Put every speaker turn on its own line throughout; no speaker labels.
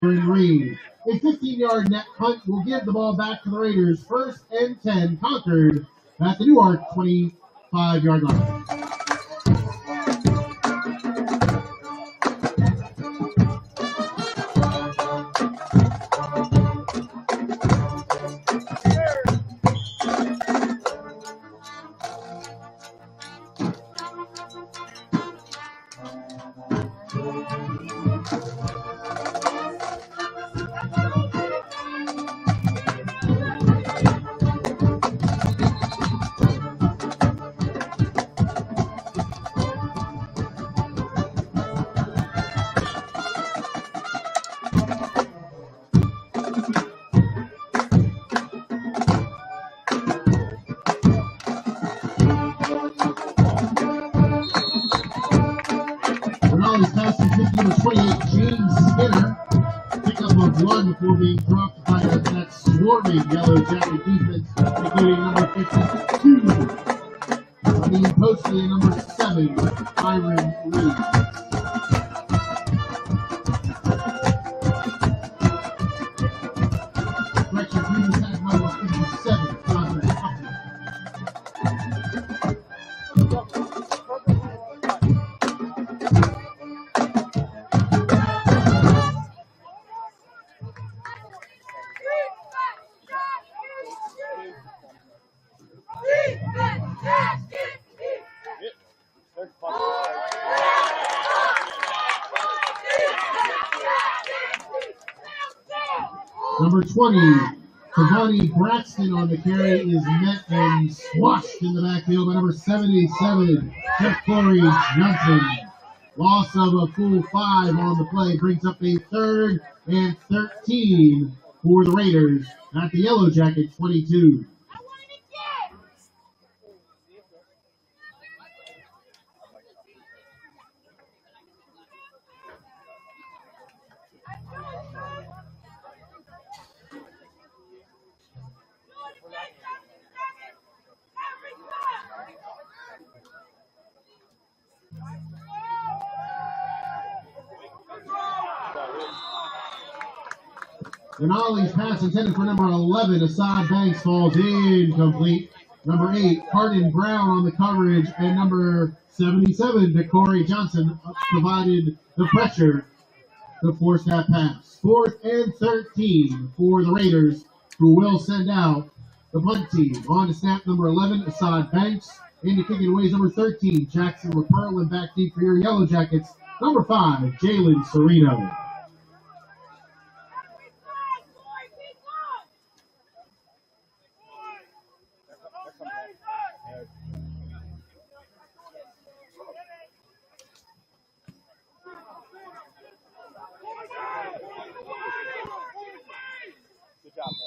Reed. A 15-yard net punt will give the ball back to the Raiders. 1st and 10, Concord at the Newark 25-yard line. Before being dropped by that swarming Yellow Jacket defense, including number 52, being posted in number 7, Byron Lee. Correction, previous attack number 57, Conrad Huffman. Number 20, Cavani Braxton on the carry is met and squashed in the backfield by number 77, Jeff Corey Johnson. Loss of a full 5 on the play brings up a 3rd and 13 for the Raiders at the Yellow Jacket 22. Denali's pass intended for number 11, Assad Banks, falls incomplete. Number 8, Hardin Brown on the coverage, and number 77, Corey Johnson, provided the pressure to force that pass. 4th and 13 for the Raiders, who will send out the punt team. On to snap, number 11, Assad Banks. Into kicking away is number 13, Jackson LaPearl, and back deep for your Yellow Jackets, number 5, Jalen Serino.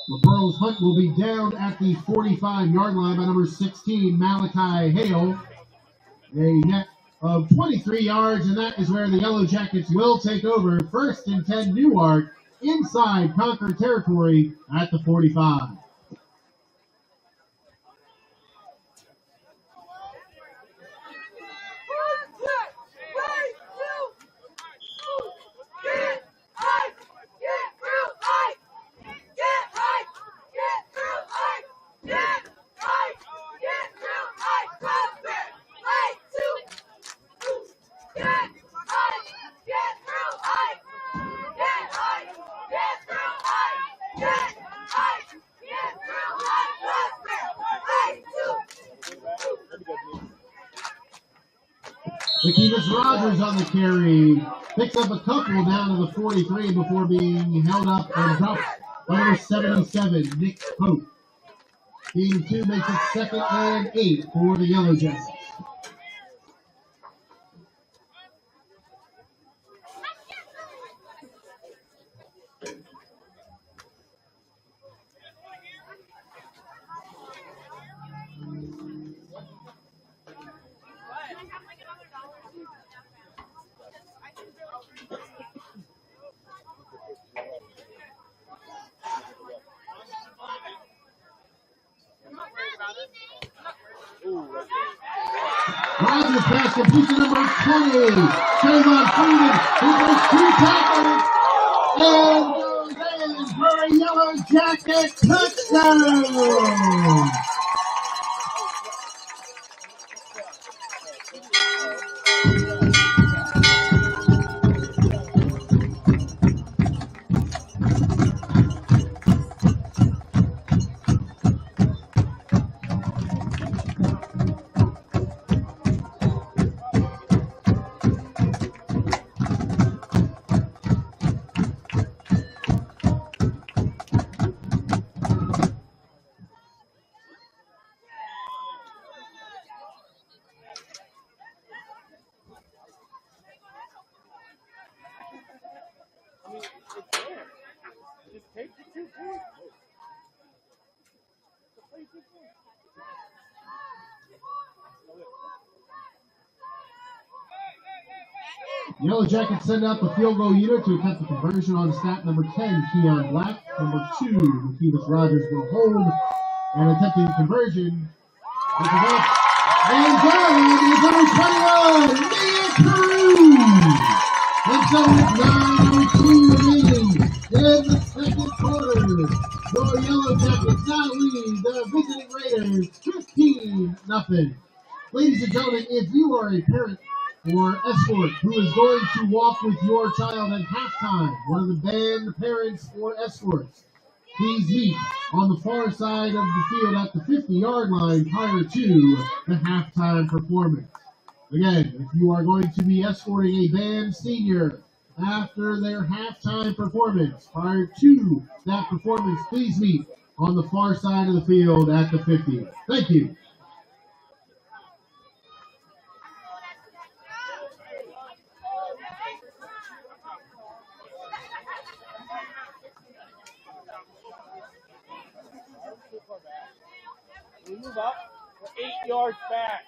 LaPearl's punt will be down at the 45-yard line by number 16, Malachi Hale. A net of 23 yards, and that is where the Yellow Jackets will take over. 1st and 10, Newark, inside Concord territory at the 45. Lakevis Rogers on the carry, picks up a couple down to the 43 before being held up and dropped by number 77, Nick Pope. Game 2 makes it 2nd and 8 for the Yellow Jackets. Rogers pass complete to number 20, Trayvon Freeman, who breaks 2 tackles And goes in for a Yellow Jacket touchdown. Yellow Jackets send out the field goal unit to attempt the conversion on stat number 10, Keon Black. Number 2, Matthias Rogers will hold and attempting the conversion. And down is number 21, Mia Cruz. And so with 9:02 remaining in the second quarter, the Yellow Jackets now lead the visiting Raiders 15-0. Ladies and gentlemen, if you are a parent or escort who is going to walk with your child at halftime, one of the band parents or escorts, please meet on the far side of the field at the 50-yard line prior to the halftime performance. Again, if you are going to be escorting a band senior after their halftime performance, prior to that performance, please meet on the far side of the field at the 50. Thank you.
We move up. We're 8 yards back.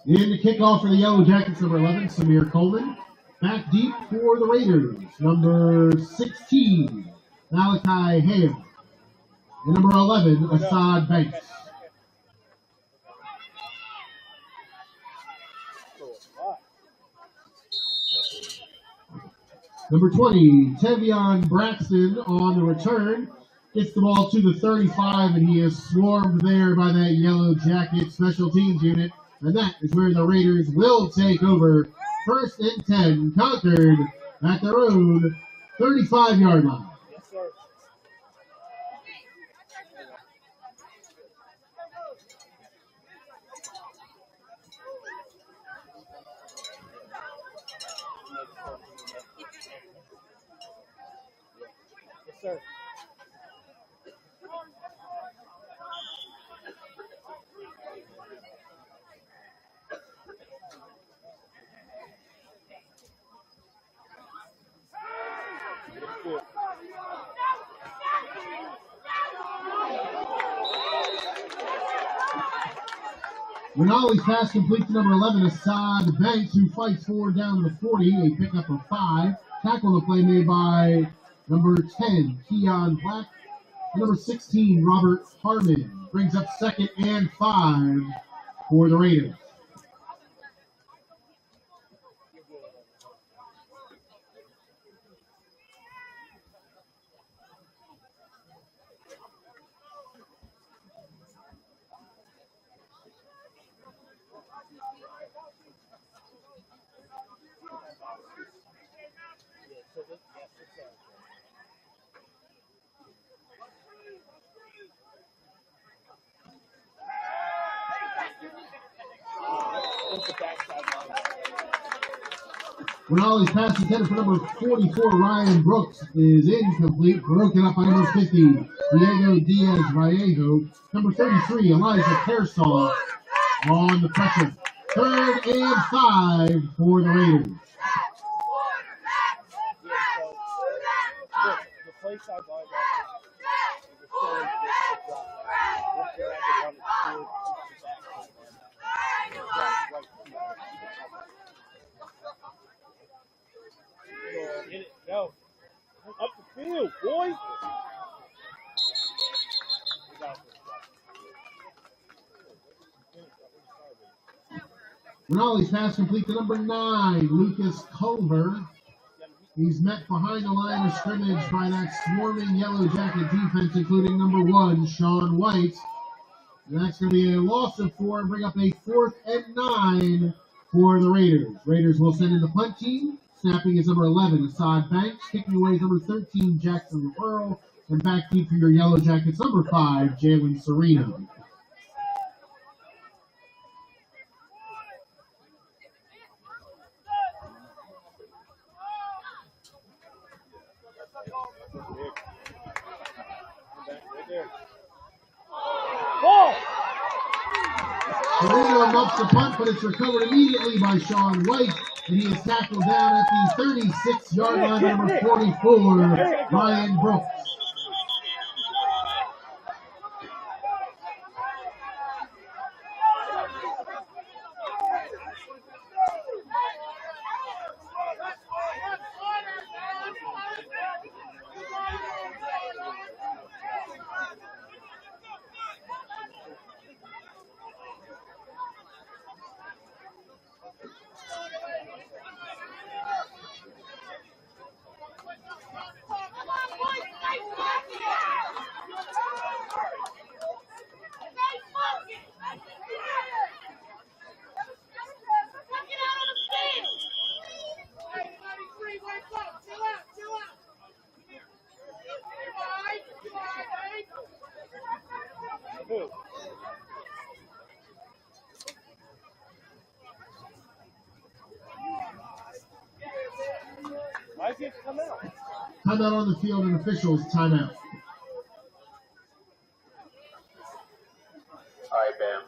In the kickoff for the Yellow Jackets, number 11, Samir Coleman. Back deep for the Raiders, number 16, Malachi Hale. And number 11, Assad Banks. Number 20, Tevion Braxton on the return. Gets the ball to the 35, and he is swarmed there by that Yellow Jacket special teams unit. And that is where the Raiders will take over. First and 10, Concord at their own 35-yard line.
Yes, sir. Yes, sir.
Rinaldi's pass complete to number 11, Assad Banks, who fights forward down to the 40, a pickup of 5. Tackle the play made by number 10, Keon Black. And number 16, Robert Harmon, brings up second and 5 for the Raiders. Rinaldi's pass intended for number 44, Ryan Brooks, is incomplete. Broken up by number 50, Diego Diaz Vallejo. Number 33, Elijah Kershaw on the pressure. Third and 5 for the Raiders.
The play side you, boy.
Rinaldi's pass complete to number 9, Lucas Culver. He's met behind the line of scrimmage by that swarming Yellow Jacket defense, including number 1, Sean White. And that's going to be a loss of 4 and bring up a 4th and 9 for the Raiders. Raiders will send in the punt team. Snapping is number 11, Assad Banks. Kicking away is number 13, Jackson Pearl. And back deep for your Yellow Jackets, number 5, Jalen Sereno. Sereno muffs the punt, but it's recovered immediately by Sean White, and he is tackled down at the 36-yard line by number 44, Ryan Brooks. Timeout on the field and officials timeout.
All right, Bam.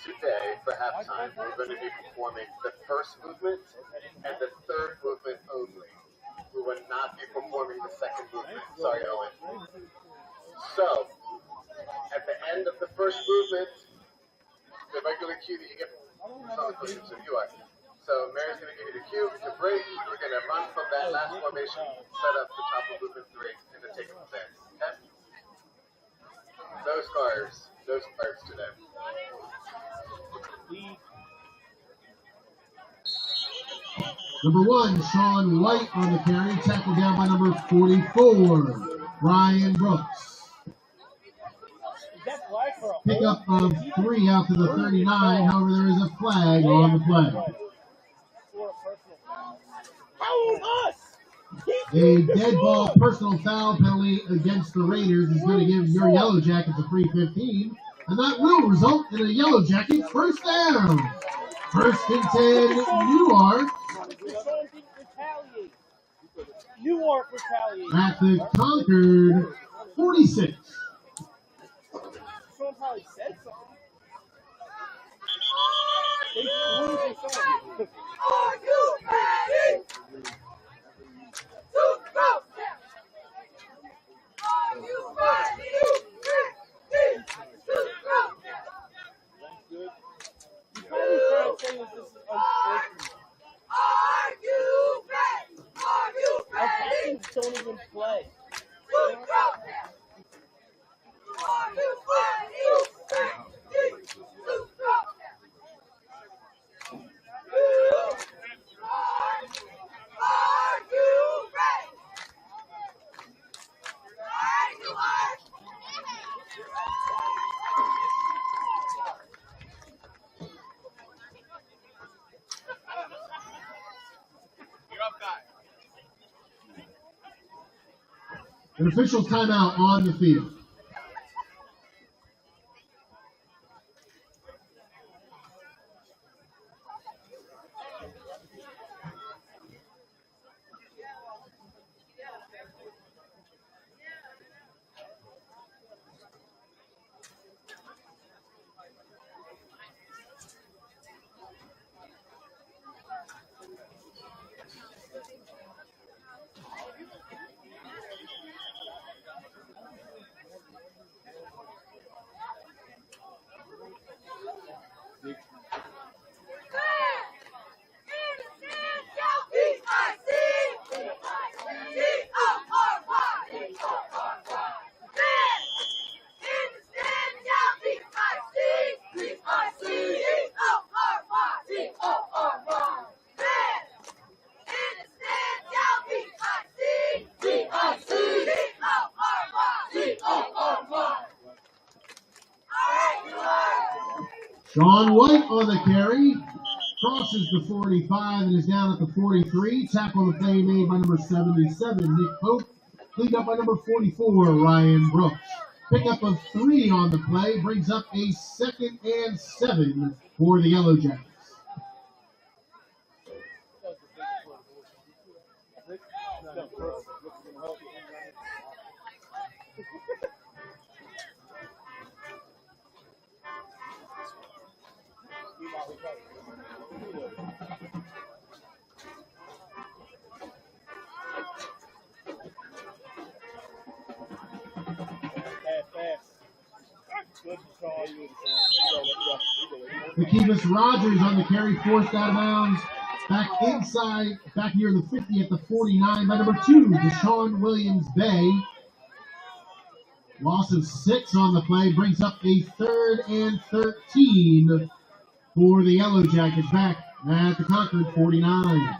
Today, for halftime, we're going to be performing the first movement and the third movement only. We will not be performing the second movement. Sorry, Owen. So, at the end of the first movement, the regular cue that you get from so you are. So Mary's going to give you the cue to break. We're going to run from that last formation, set up the top of movement 3, and then take it from there. Okay? No scarves today.
Number 1, Sean White on the carry, tackled down by number 44, Ryan Brooks. Pickup of 3 out to the 39, however there is a flag on the play. A dead ball personal foul penalty against the Raiders is going to give your Yellow Jackets a free 15, and that will result in a Yellow Jacket first down. First and 10, Newark.
Newark retaliated.
At the Concord 46.
Someone probably said something.
Are you ready? To go! Are you ready? To go! Are you ready? Are you ready?
Don't even play.
To go! Are you ready? To go! Are you ready?
An official timeout on the field. Sean White on the carry. Crosses the 45 and is down at the 43. Tackle on the play made by number 77, Nick Pope. Cleaned up by number 44, Ryan Brooks. Pickup of 3 on the play brings up a 2nd and 7 for the Yellow Jackets. McKeevis Rogers on the carry, forced out of bounds. Back inside, back near the 50 at the 49 by number 2, Deshaun Williams Bay. Loss of 6 on the play brings up a 3rd and 13 for the Yellow Jackets back at the Concord 49.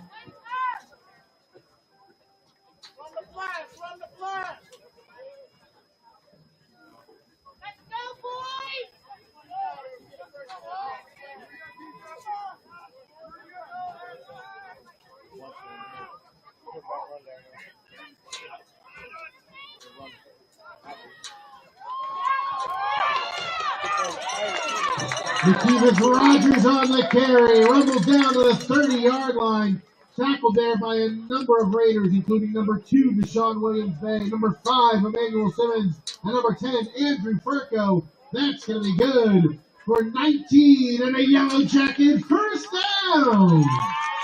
McKeevis Rogers on the carry, rumbles down to the 30-yard line. Tackled there by a number of Raiders, including number 2, Deshaun Williams Bay, number 5, Emmanuel Simmons, and number 10, Andrew Furco. That's going to be good for 19 and a Yellow Jacket first down.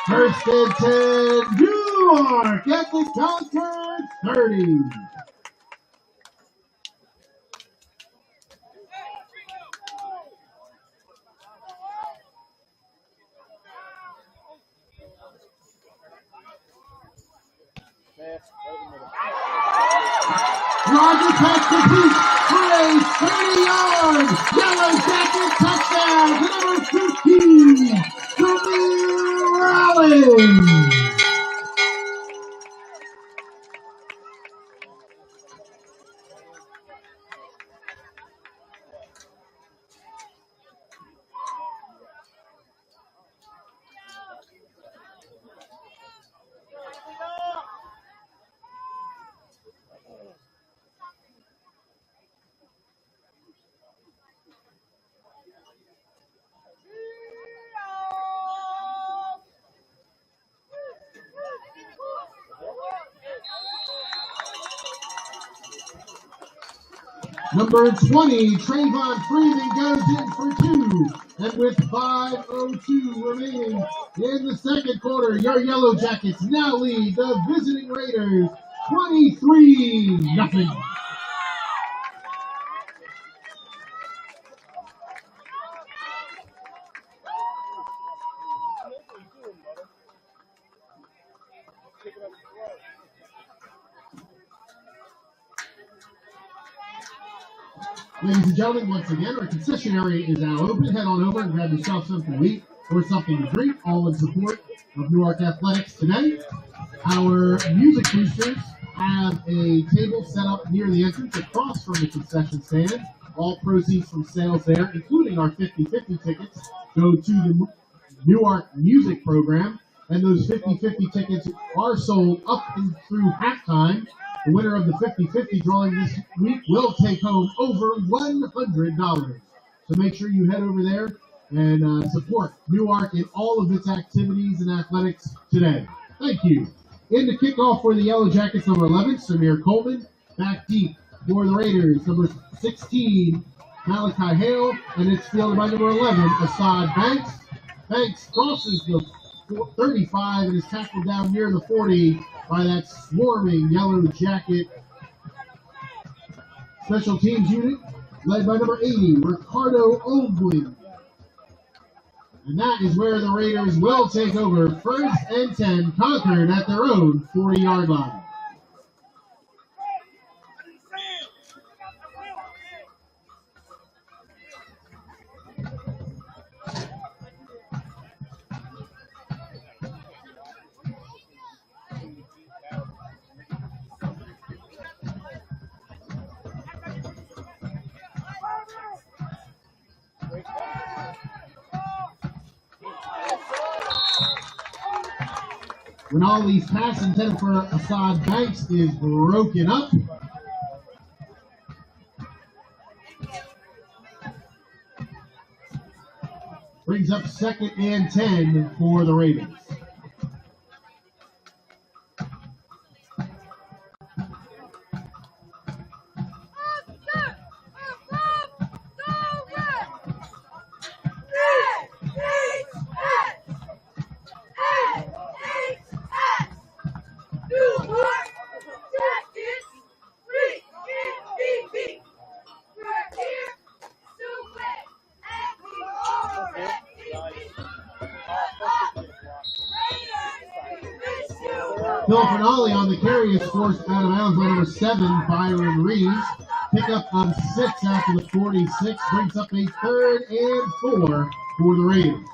1st and 10, Newark at the Concord 30. Roger pass complete for a 30-yard Yellow Jacket touchdown to number 15, Jameer Rollins. Number 20, Trayvon Freeman goes in for 2. And with 5:02 remaining in the second quarter, your Yellow Jackets now lead the visiting Raiders 23-0. Ladies and gentlemen, once again, our concession area is now open. Head on over and grab yourself something to eat or something to drink, all in support of Newark Athletics today. Our music boosters have a table set up near the entrance across from the concession stand. All proceeds from sales there, including our 50-50 tickets, go to the Newark music program. And those 50-50 tickets are sold up and through halftime. The winner of the 50-50 drawing this week will take home over $100. So make sure you head over there and support Newark in all of its activities and athletics today. Thank you. In the kickoff for the Yellow Jackets, number 11, Samir Coleman. Back deep for the Raiders, number 16, Malachi Hale. And it's fielded by number 11, Assad Banks. Banks crosses the 35 and is tackled down near the 40 by that swarming Yellow Jacket special teams unit led by number 80, Ricardo Oldwin. And that is where the Raiders will take over 1st and 10, Concord at their own 40-yard line. Rinaldi's pass intended for Assad Banks is broken up. Brings up 2nd and 10 for the Ravens. Phil Finale on the carry is forced out of bounds by number 7, Byron Reeves. Pickup of 6 after the 46 brings up a 3rd and 4 for the Ravens.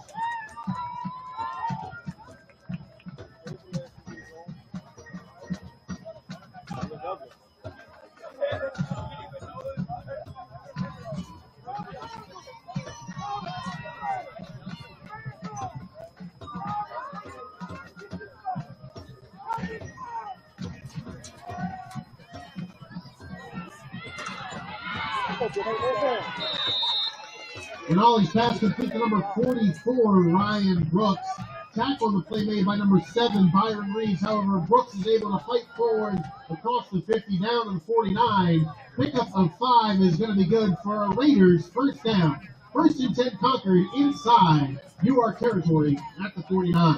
Rinaldi's pass complete to number 44, Ryan Brooks. Tackle on the play made by number 7, Byron Reeves. However, Brooks is able to fight forward across the 50 down to the 49. Pickup of 5 is going to be good for a Raiders first down. 1st and 10 Concord inside Newark territory at the 49.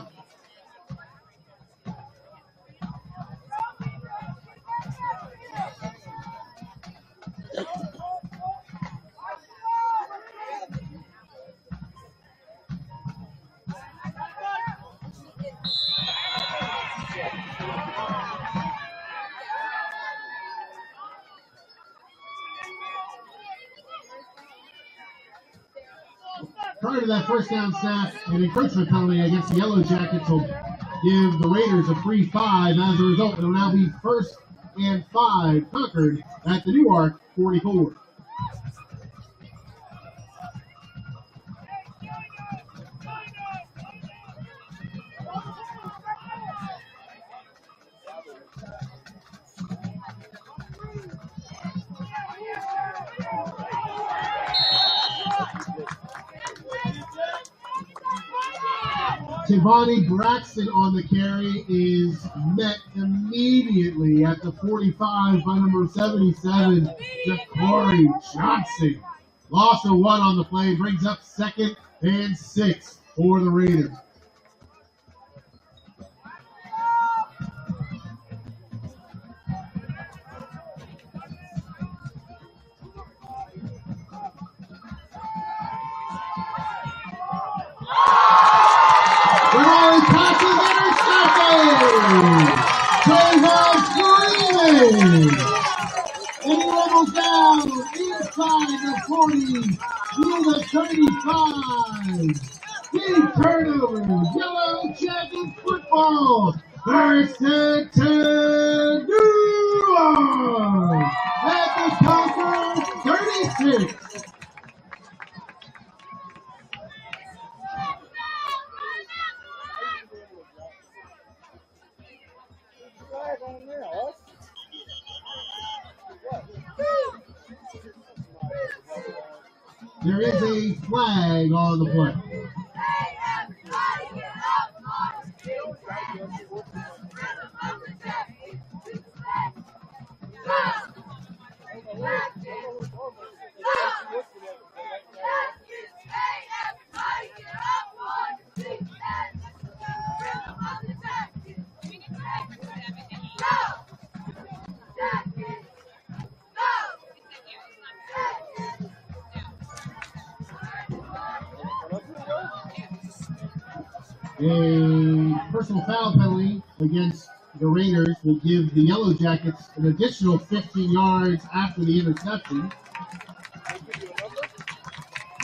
Prior to that first down snap, an encroachment penalty against the Yellow Jackets will give the Raiders a free 5. As a result, it will now be 1st and 5 Concord at the Newark 44. Tivani Braxton on the carry is met immediately at the 45 by number 77, Corey Johnson. Loss of 1 on the play, brings up 2nd and 6 for the Raiders. And he levels down inside the 40 to the 35. Big turnover. Yellow Jacket football. 1st and 10 Newark at the Concord 36. There is a flag on the play. A personal foul penalty against the Raiders will give the Yellow Jackets an additional 15 yards after the interception.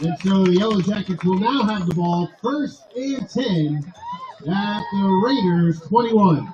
And so the Yellow Jackets will now have the ball 1st and 10 at the Raiders 21.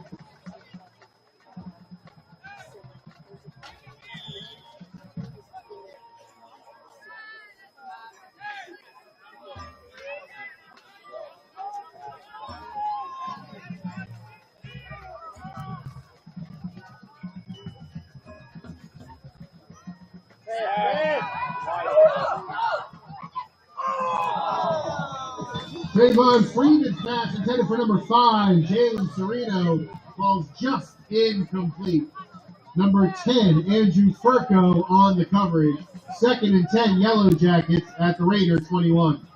Trayvon Freeman's pass intended for number 5, Jalen Sereno, falls just incomplete. Number 10, Andrew Furco on the coverage. 2nd and 10, Yellow Jackets at the Raider 21.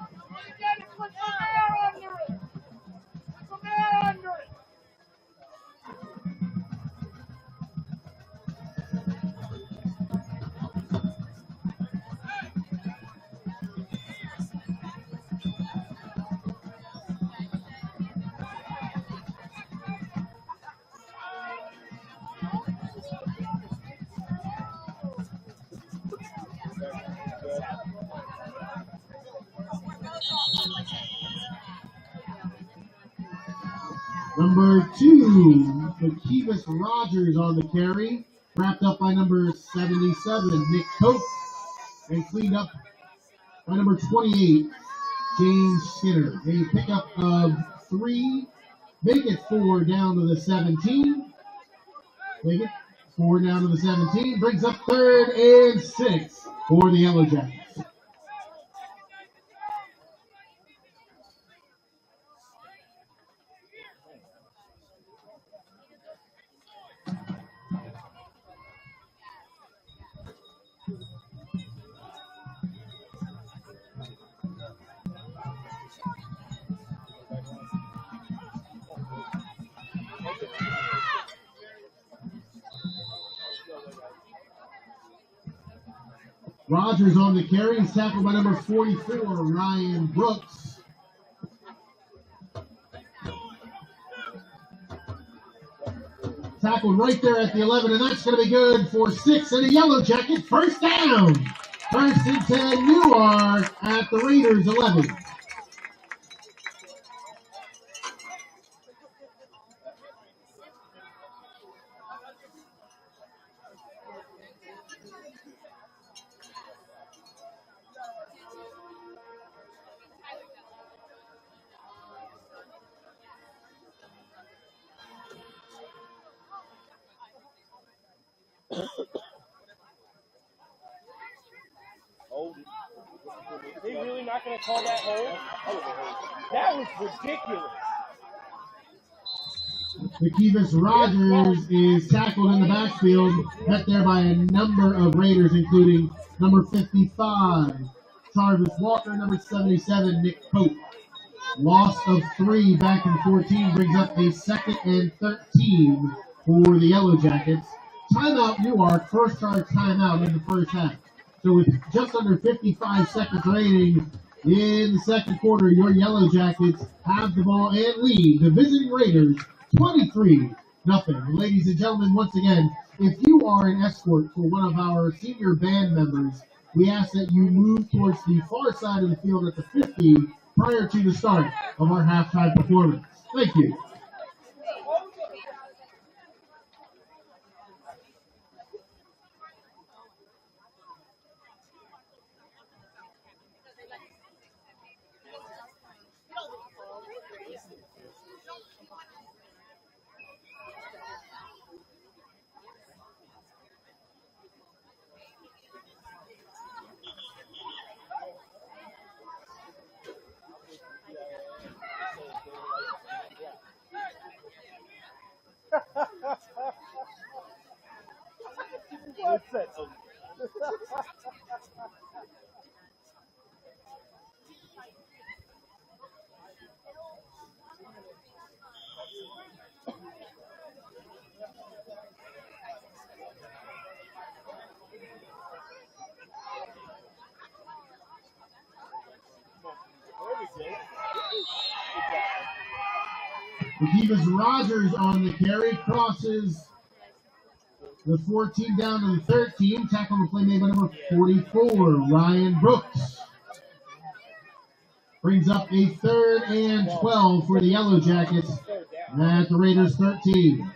Number 2, Lakevis Rogers on the carry, wrapped up by number 77, Nick Cope, and cleaned up by number 28, James Skinner. A pickup of 3, make it 4 down to the 17. Make it 4 down to the 17, brings up 3rd and 6 for the Yellow Jackets. Rogers on the carry. He's tackled by number 44, Ryan Brooks. Tackled right there at the 11, and that's going to be good for 6 and a Yellow Jacket. First down. 1st and 10, Newark at the Raiders 11.
Hold it. Is he really not going to call that hold? That was ridiculous.
Lakevis Rogers is tackled in the backfield, met there by a number of Raiders, including number 55, Jarvis Walker, number 77, Nick Cope. Loss of 3 back in 14 brings up a 2nd and 13 for the Yellow Jackets. Timeout Newark, first charge timeout in the first half. So with just under 55 seconds remaining in the second quarter, your Yellow Jackets have the ball and lead the visiting Raiders 23-0. Ladies and gentlemen, once again, if you are an escort for one of our senior band members, we ask that you move towards the far side of the field at the 50 prior to the start of our halftime performance. Thank you.
What's that?
Lakevis Rogers on the carry, crosses the 14 down to the 13. Tackle the play made by number 44, Ryan Brooks. Brings up a 3rd and 12 for the Yellow Jackets at the Raiders 13.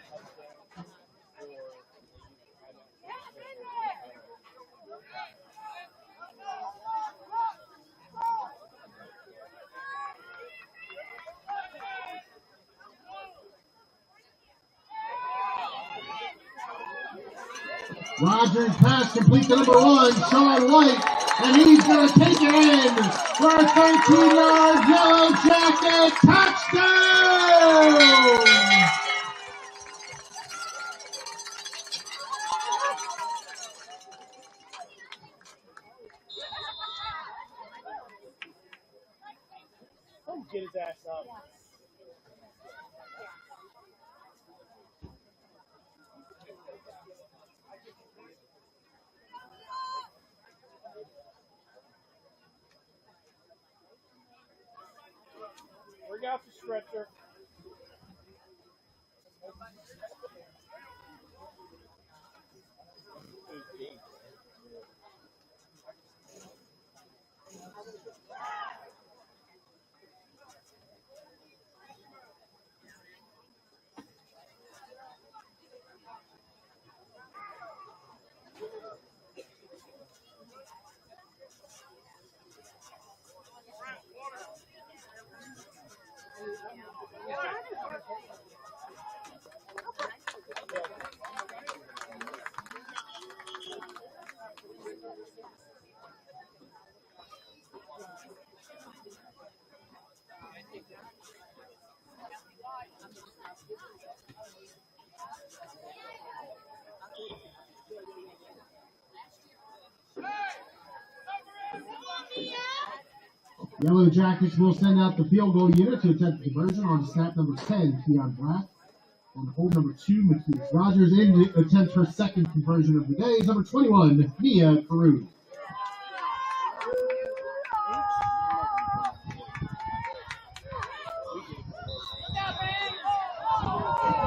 Rogers pass complete to number 1, Sean White, and he's going to take it in for a 13-yard Yellow Jacket touchdown!
Don't get his ass up. Bring out the stretcher.
Yellow Jackets will send out the field goal unit to attempt the conversion on snap number 10, Keon Black. On hold number 2, Matthias Rogers in to attempt her second conversion of the day is number 21, Mia Carew.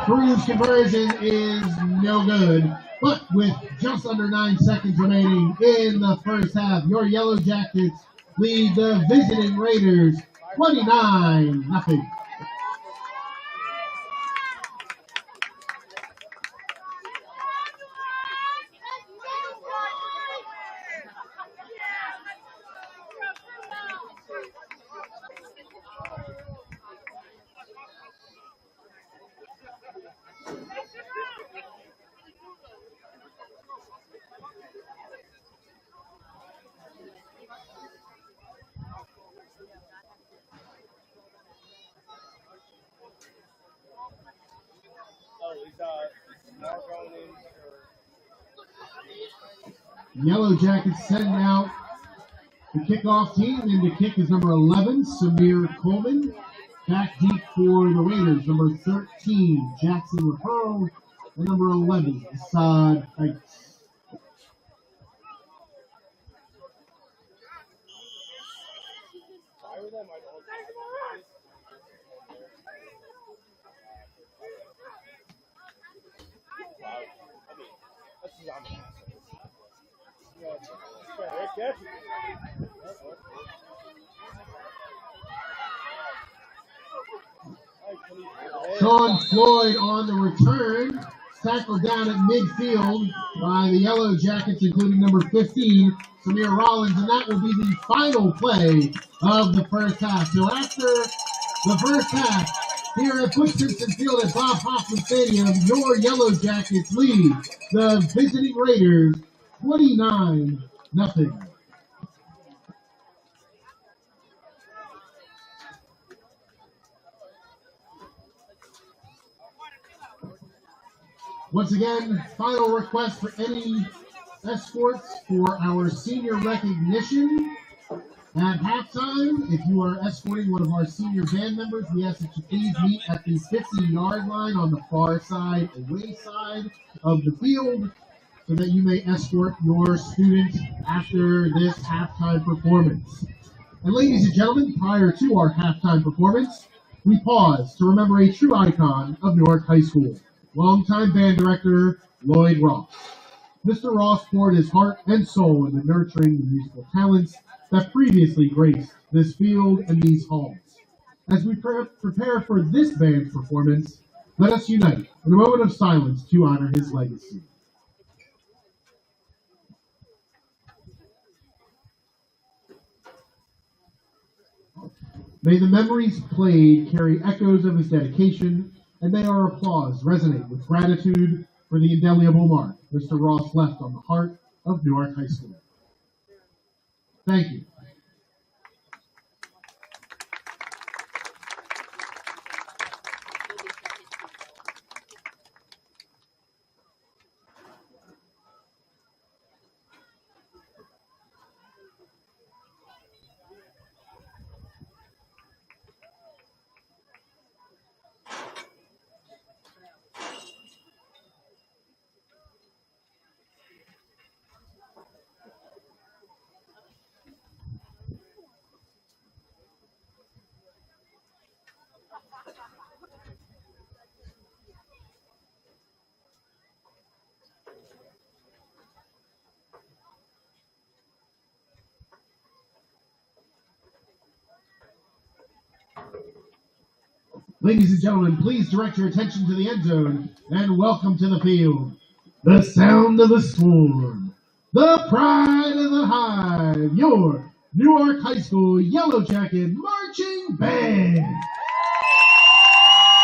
Carew's conversion is no good, but with just under 9 seconds remaining in the first half, your Yellow Jackets lead the visiting Raiders 29-0. Yellow Jackets send out the kickoff team, and the kick is number 11, Samir Coleman. Back deep for the Raiders, number 13, Jackson LaPearl, and number 11, Assad Heights. Sean Floyd on the return, tackled down at midfield by the Yellow Jackets, including number 15, Samir Rollins, and that will be the final play of the first half. So after the first half, here at Bush Simpson Field at Bob Hoffman Stadium, your Yellow Jackets lead the visiting Raiders 29-0. Once again, final request for any escorts for our senior recognition. At halftime, if you are escorting one of our senior band members, we ask that you please meet at the 50-yard line on the far side, away side of the field, so that you may escort your student after this halftime performance. And ladies and gentlemen, prior to our halftime performance, we pause to remember a true icon of Newark High School. Longtime band director, Lloyd Ross. Mr. Ross poured his heart and soul into nurturing the musical talents that previously graced this field and these halls. As we prepare for this band's performance, let us unite in a moment of silence to honor his legacy. May the memories played carry echoes of his dedication, and may our applause resonate with gratitude for the indelible mark Mr. Ross left on the heart of Newark High School. Thank you. Ladies and gentlemen, please direct your attention to the end zone and welcome to the field. The sound of the swarm, the pride of the hive, your Newark High School Yellow Jacket Marching Band.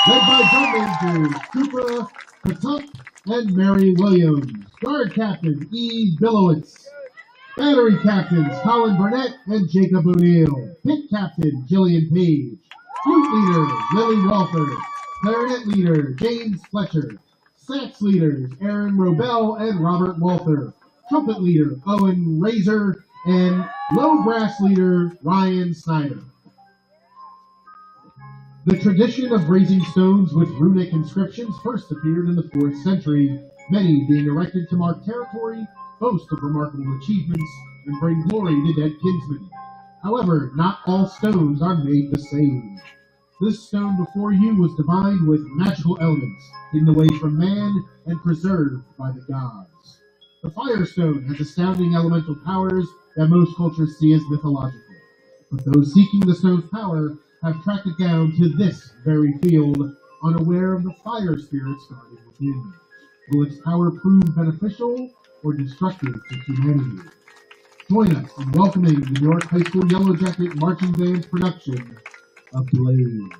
Led by drum majors Cooper Patuk and Mary Williams. Guard captain E. Billowitz. Battery captains Colin Burnett and Jacob O'Neill. Pit captain Jillian Page. Flute leader Lily Walter. Clarinet leader James Fletcher. Sax leaders Aaron Robel and Robert Walther. Trumpet leader Owen Razor and low brass leader Ryan Snyder. The tradition of raising stones with runic inscriptions first appeared in the 4th century, many being erected to mark territory, boast of remarkable achievements, and bring glory to dead kinsmen. However, not all stones are made the same. This stone before you was divined with magical elements, hidden away from man and preserved by the gods. The Firestone has astounding elemental powers that most cultures see as mythological. But those seeking the stone's power have tracked it down to this very field, unaware of the fire spirits guarding within. Will its power prove beneficial or destructive to humanity? Join us in welcoming the Newark High School Yellow Jacket Marching Band's production of Blaze.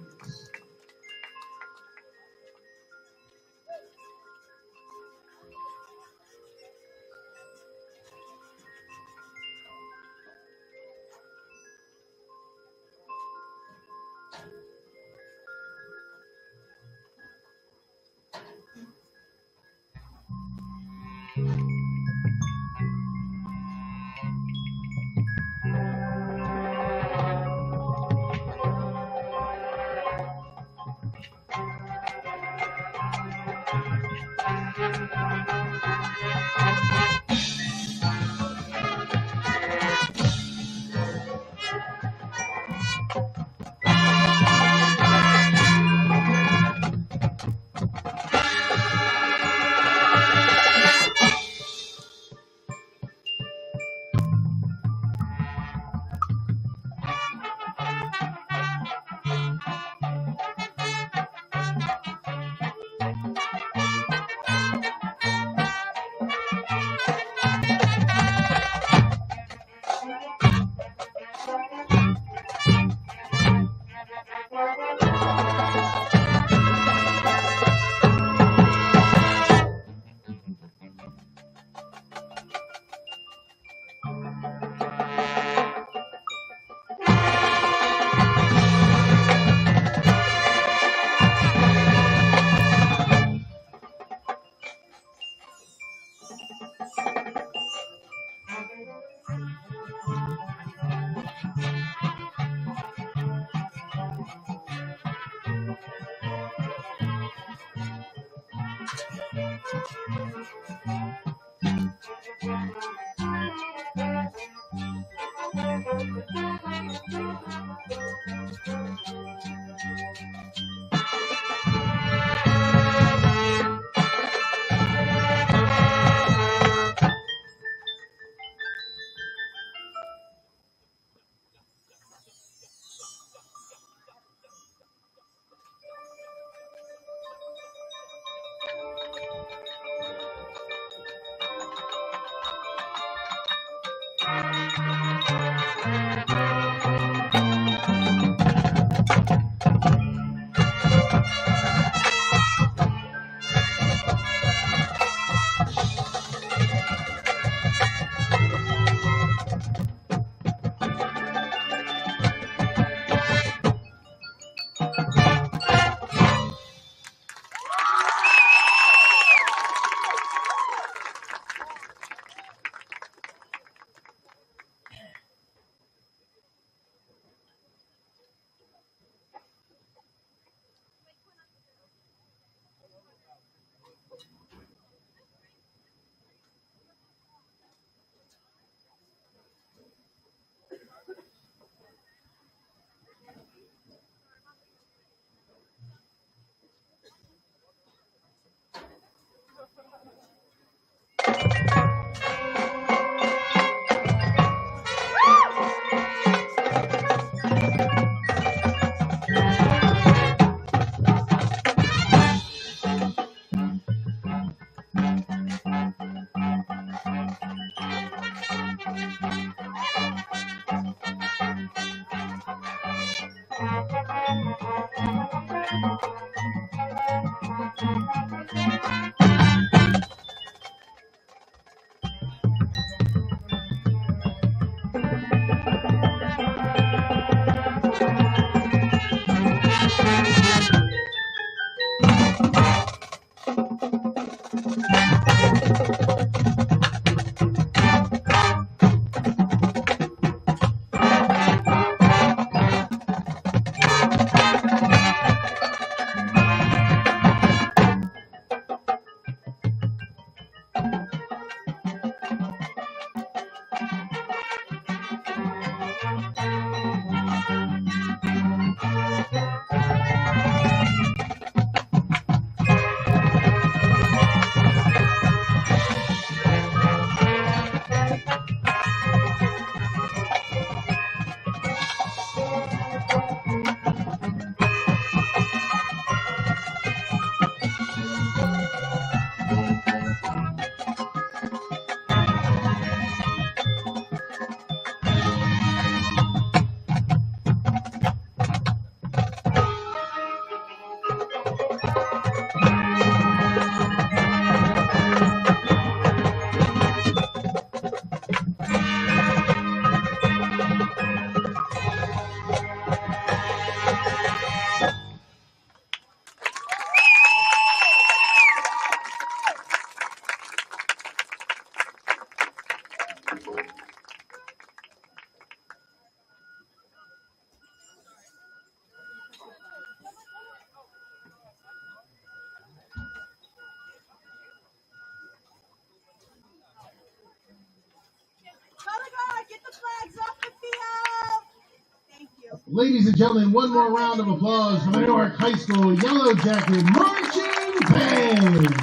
Ladies and gentlemen, one more round of applause for the Newark High School Yellow Jacket Marching Band.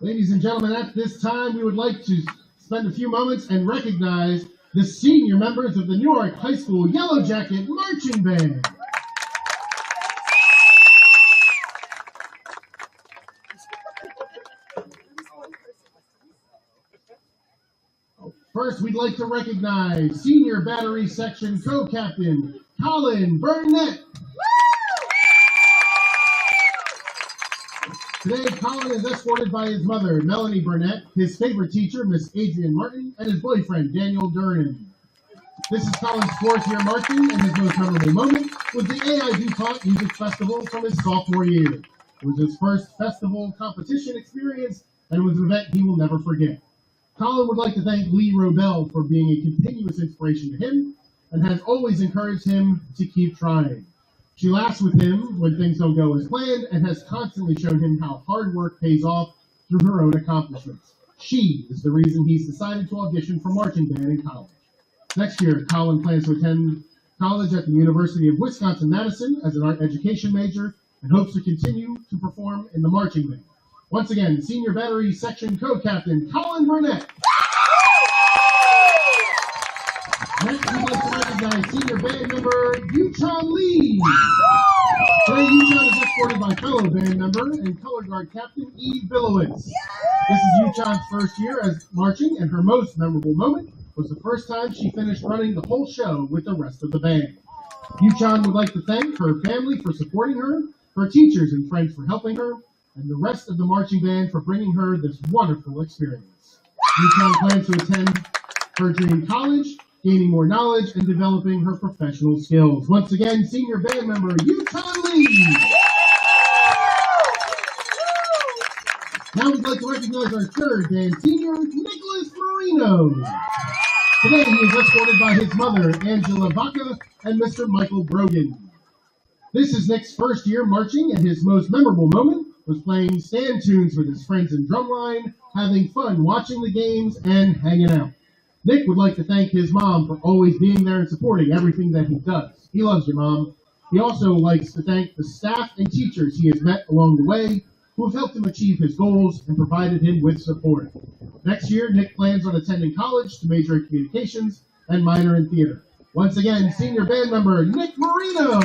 Ladies and gentlemen, at this time, we would like to spend a few moments and recognize the senior members of the Newark High School Yellow Jacket Marching Band. First, we'd like to recognize Senior Battery Section Co-Captain Colin Burnett. Today, Colin is escorted by his mother, Melanie Burnett, his favorite teacher, Miss Adrian Martin, and his boyfriend, Daniel Durnan. This is Colin's fourth year marching, and his most memorable moment was the AI DuPont Music Festival from his sophomore year. It was his first festival competition experience, and it was an event he will never forget. Colin would like to thank Lee Robel for being a continuous inspiration to him, and has always encouraged him to keep trying. She laughs with him when things don't go as planned, and has constantly shown him how hard work pays off through her own accomplishments. She is the reason he's decided to audition for marching band in college. Next year, Colin plans to attend college at the University of Wisconsin-Madison as an art education major, and hopes to continue to perform in the marching band. Once again, Senior Battery Section Co-Captain Colin Burnett. Next, we'd like to recognize Senior Band Member Yuchon Lee. Today, Yuchon is escorted by fellow band member and color guard captain Eve Billowitz. This is Yuchon's first year as marching, and her most memorable moment was the first time she finished running the whole show with the rest of the band. Yuchon would like to thank her family for supporting her, her teachers and friends for helping her, and the rest of the marching band for bringing her this wonderful experience. Yuchon plans to attend her dream college, gaining more knowledge and developing her professional skills. Once again, senior band member Yuchon Lee. Now we'd like to recognize our third band senior, Nicholas Marino. Today he is escorted by his mother, Angela Vaca, and Mr. Michael Brogan. This is Nick's first year marching, and his most memorable moment was playing stand tunes with his friends in drumline, having fun watching the games, and hanging out. Nick would like to thank his mom for always being there and supporting everything that he does. He loves you, Mom. He also likes to thank the staff and teachers he has met along the way, who have helped him achieve his goals and provided him with support. Next year, Nick plans on attending college to major in communications and minor in theater. Once again, senior band member Nick Marino.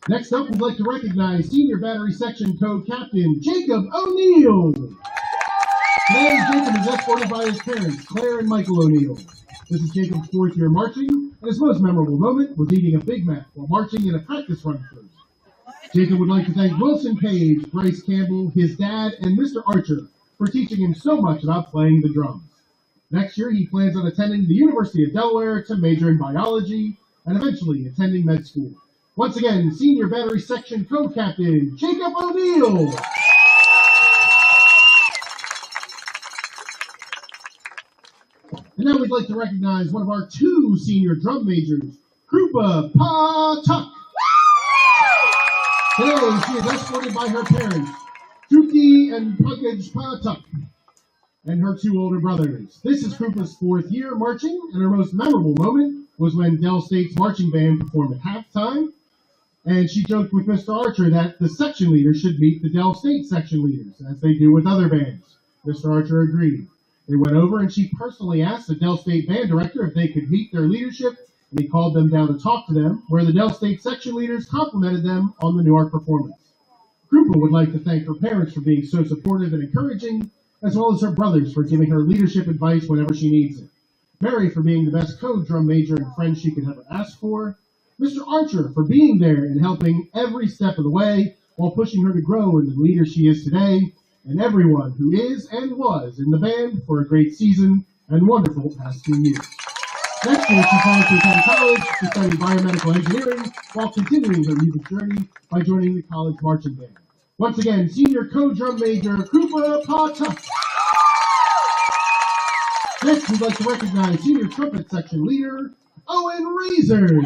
Next up, we'd like to recognize Senior Battery Section Co-Captain Jacob O'Neill. Today, Jacob is escorted by his parents, Claire and Michael O'Neill. This is Jacob's fourth year marching, and his most memorable moment was eating a Big Mac while marching in a practice run-through. Jacob would like to thank Wilson Page, Bryce Campbell, his dad, and Mr. Archer for teaching him so much about playing the drums. Next year, he plans on attending the University of Delaware to major in biology and eventually attending med school. Once again, Senior Battery Section Co-Captain Jacob O'Neill. And now we'd like to recognize one of our two senior drum majors, Krupa Pa-Tuck. Today, she is escorted by her parents, Tuki and Punkage Pa-Tuck, and her two older brothers. This is Krupa's fourth year marching, and her most memorable moment was when Dell State's marching band performed at halftime, and she joked with Mr. Archer that the section leaders should meet the Dell State section leaders, as they do with other bands. Mr. Archer agreed. They went over, and she personally asked the Dell State band director if they could meet their leadership, and he called them down to talk to them, where the Dell State section leaders complimented them on the Newark performance. Krupa would like to thank her parents for being so supportive and encouraging, as well as her brothers for giving her leadership advice whenever she needs it. Mary for being the best co-drum major and friend she could ever ask for. Mr. Archer for being there and helping every step of the way while pushing her to grow into the leader she is today, and everyone who is and was in the band for a great season and wonderful past 2 years. Next year, she plans to attend college to study biomedical engineering while continuing her music journey by joining the college marching band. Once again, senior co-drum major Krupa Pa-Tuck. Next, we'd like to recognize senior trumpet section leader, Owen Razor. Today,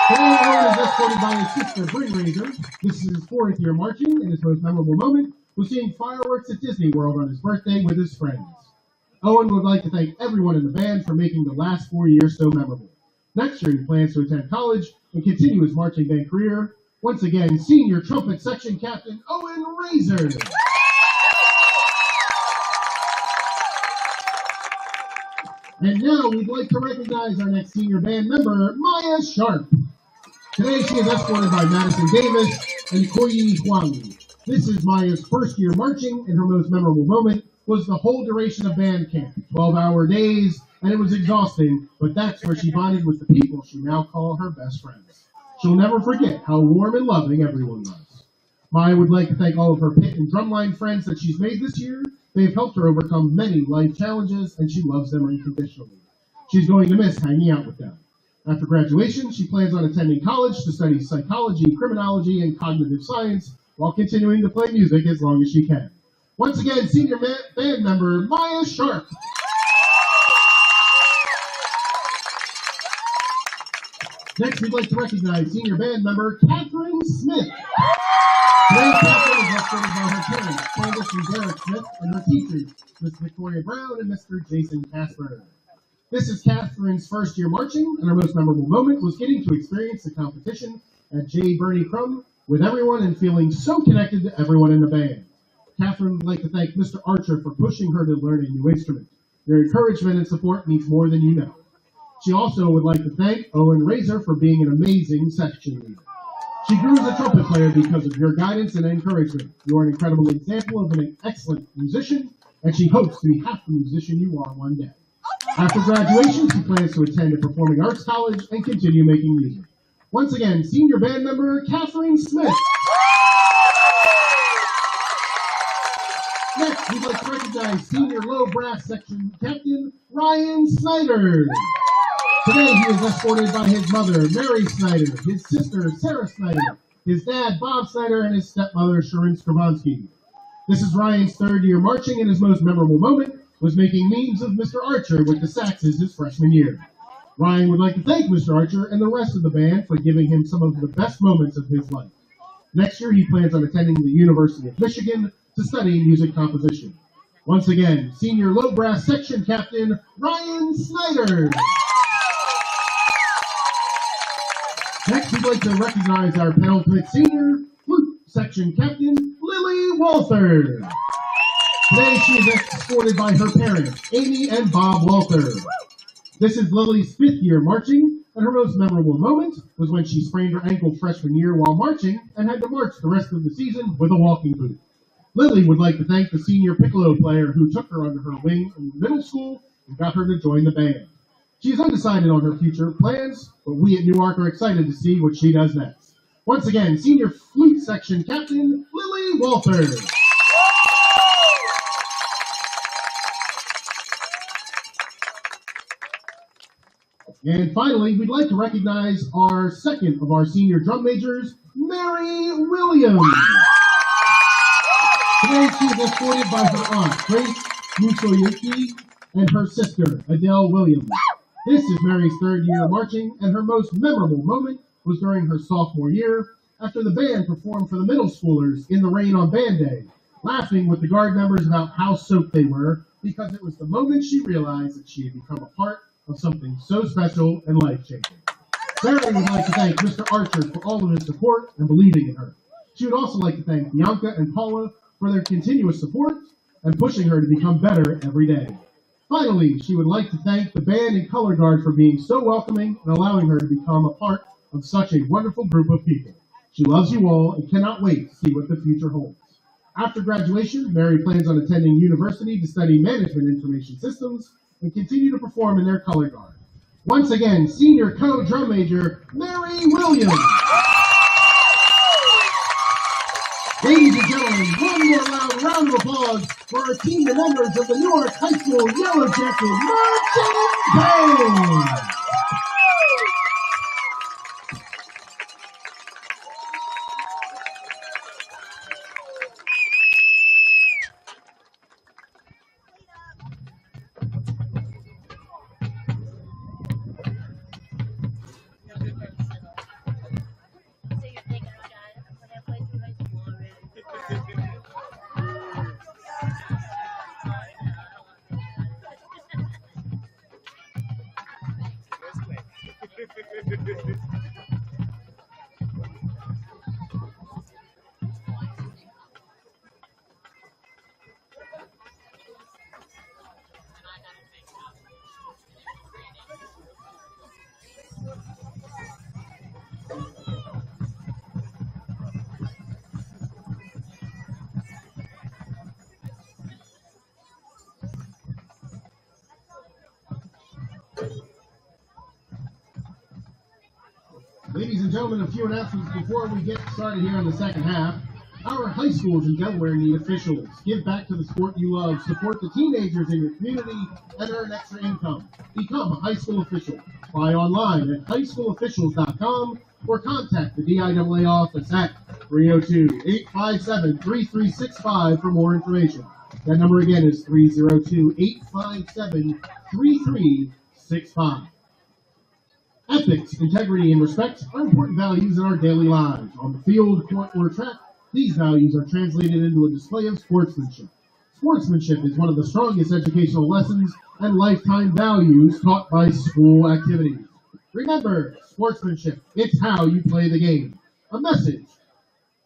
Owen is escorted by his sister, Bryn Razor. This is his 4th year marching, and his most memorable moment was seeing fireworks at Disney World on his birthday with his friends. Owen would like to thank everyone in the band for making the last 4 years so memorable. Next year, he plans to attend college and continue his marching band career. Once again, senior trumpet section captain, Owen Razor. And now we'd like to recognize our next senior band member, Maya Sharp. Today she is escorted by Madison Davis and Koyi Huang. This is Maya's 1st year marching, and her most memorable moment was the whole duration of band camp. 12-hour days, and it was exhausting, but that's where she bonded with the people she now calls her best friends. She'll never forget how warm and loving everyone was. Maya would like to thank all of her pit and drumline friends that she's made this year. They've helped her overcome many life challenges, and she loves them unconditionally. She's going to miss hanging out with them. After graduation, she plans on attending college to study psychology, criminology, and cognitive science, while continuing to play music as long as she can. Once again, senior band member, Maya Sharp. Next, we'd like to recognize senior band member, Catherine Smith. Today, Catherine is escorted by her parents, Candace and Derek Smith, and her teachers, Miss Victoria Brown and Mr. Jason Casper. This is Catherine's 1st year marching, and her most memorable moment was getting to experience the competition at J. Bernie Crum with everyone and feeling so connected to everyone in the band. Catherine would like to thank Mr. Archer for pushing her to learn a new instrument. Your encouragement and support means more than you know. She also would like to thank Owen Razor for being an amazing section leader. She grew as a trumpet player because of your guidance and encouragement. You are an incredible example of an excellent musician, and she hopes to be half the musician you are one day. After graduation, she plans to attend a performing arts college and continue making music. Once again, senior band member, Catherine Smith. Next, we'd like to recognize senior low brass section captain, Ryan Snyder. Today, he is escorted by his mother, Mary Snyder, his sister, Sarah Snyder, his dad, Bob Snyder, and his stepmother, Sharon Skrabonsky. This is Ryan's 3rd year marching, and his most memorable moment was making memes of Mr. Archer with the Saxes his freshman year. Ryan would like to thank Mr. Archer and the rest of the band for giving him some of the best moments of his life. Next year, he plans on attending the University of Michigan to study music composition. Once again, senior low brass section captain, Ryan Snyder. Next, we'd like to recognize our penultimate senior flute section captain, Lily Walther. Today, she is escorted by her parents, Amy and Bob Walther. This is Lily's 5th year marching, and her most memorable moment was when she sprained her ankle freshman year while marching and had to march the rest of the season with a walking boot. Lily would like to thank the senior piccolo player who took her under her wing in middle school and got her to join the band. She is undecided on her future plans, but we at Newark are excited to see what she does next. Once again, senior flute section captain, Lily Walther. And finally, we'd like to recognize our second of our senior drum majors, Mary Williams. Today, she is escorted by her aunt, Grace Musoyuki, and her sister, Adele Williams. This is Mary's 3rd year marching, and her most memorable moment was during her sophomore year after the band performed for the middle schoolers in the rain on band day, laughing with the guard members about how soaked they were because it was the moment she realized that she had become a part of something so special and life-changing. Mary would like to thank Mr. Archer for all of his support and believing in her. She would also like to thank Bianca and Paula for their continuous support and pushing her to become better every day. Finally, she would like to thank the band and color guard for being so welcoming and allowing her to become a part of such a wonderful group of people. She loves you all and cannot wait to see what the future holds. After graduation, Mary plans on attending university to study management information systems and continue to perform in their color guard. Once again, senior co-drum major, Mary Williams. Ladies and gentlemen, one more loud round of applause for our team, the members of the Newark High School Yellow Jacket Marching Band. gentlemen, a few announcements before we get started here in the second half. Our high schools in Delaware need officials. Give back to the sport you love. Support the teenagers in your community and earn extra income. Become a high school official. Apply online at highschoolofficials.com or contact the DIAA office at 302-857-3365 for more information. That number again is 302-857-3365. Ethics, integrity, and respect are important values in our daily lives. On the field, court, or track, these values are translated into a display of sportsmanship. Sportsmanship is one of the strongest educational lessons and lifetime values taught by school activities. Remember, sportsmanship, it's how you play the game. A message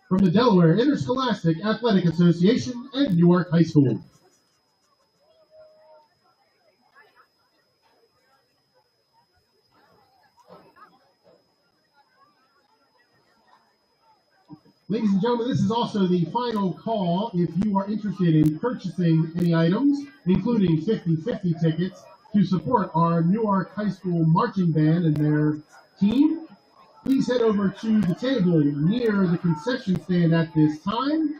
from the Delaware Interscholastic Athletic Association and Newark High School. Ladies and gentlemen, this is also the final call if you are interested in purchasing any items, including 50/50 tickets, to support our Newark High School marching band and their team. Please head over to the table near the concession stand at this time.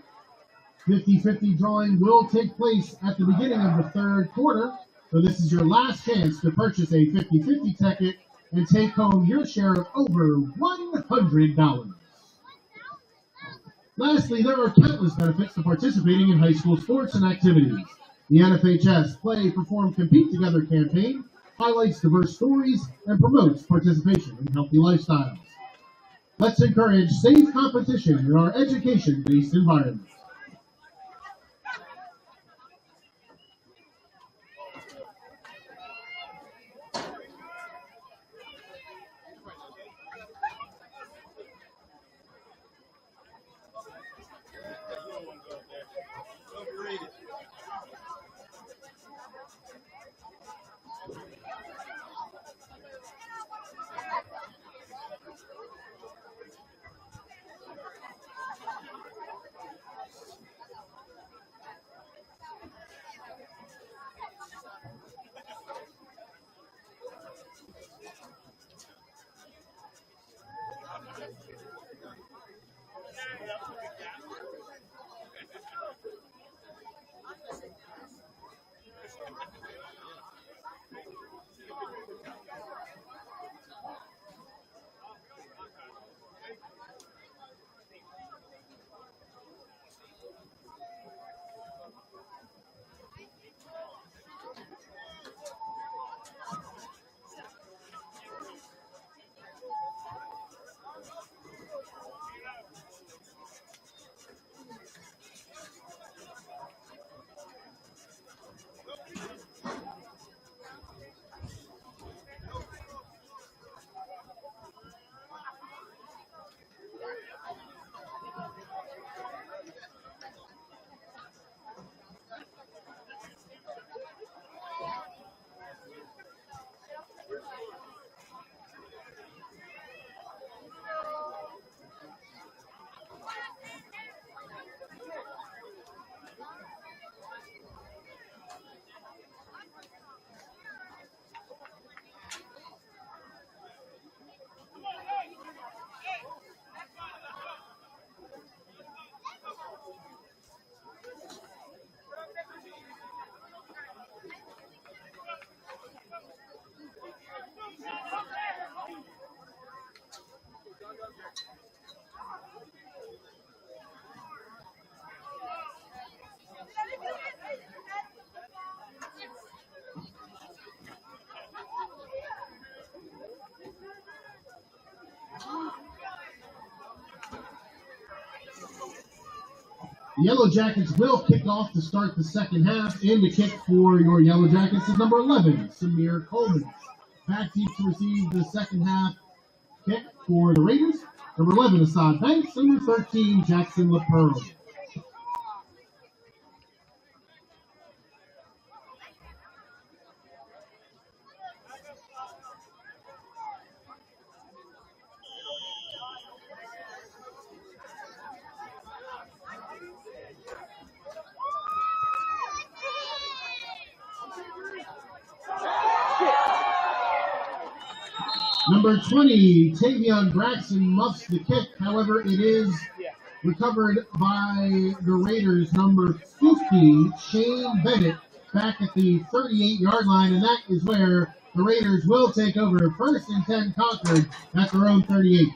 50/50 drawing will take place at the beginning of the third quarter, so this is your last chance to purchase a 50/50 ticket and take home your share of over $100. Lastly, there are countless benefits to participating in high school sports and activities. The NFHS Play, Perform, Compete Together campaign highlights diverse stories and promotes participation in healthy lifestyles. Let's encourage safe competition in our education-based environment. The Yellow Jackets will kick off to start the second half. In the kick for your Yellow Jackets is number 11, Samir Coleman. Back deep to receive the second half kick for the Raiders. Number 11, Assad Banks. Number 13, Jackson LaPearl. Number 20, Tavion Braxton muffs the kick. However, it is recovered by the Raiders. Number 50, Shane Bennett, back at the 38-yard line, and that is where the Raiders will take over. First and 10 Concord at their own 38.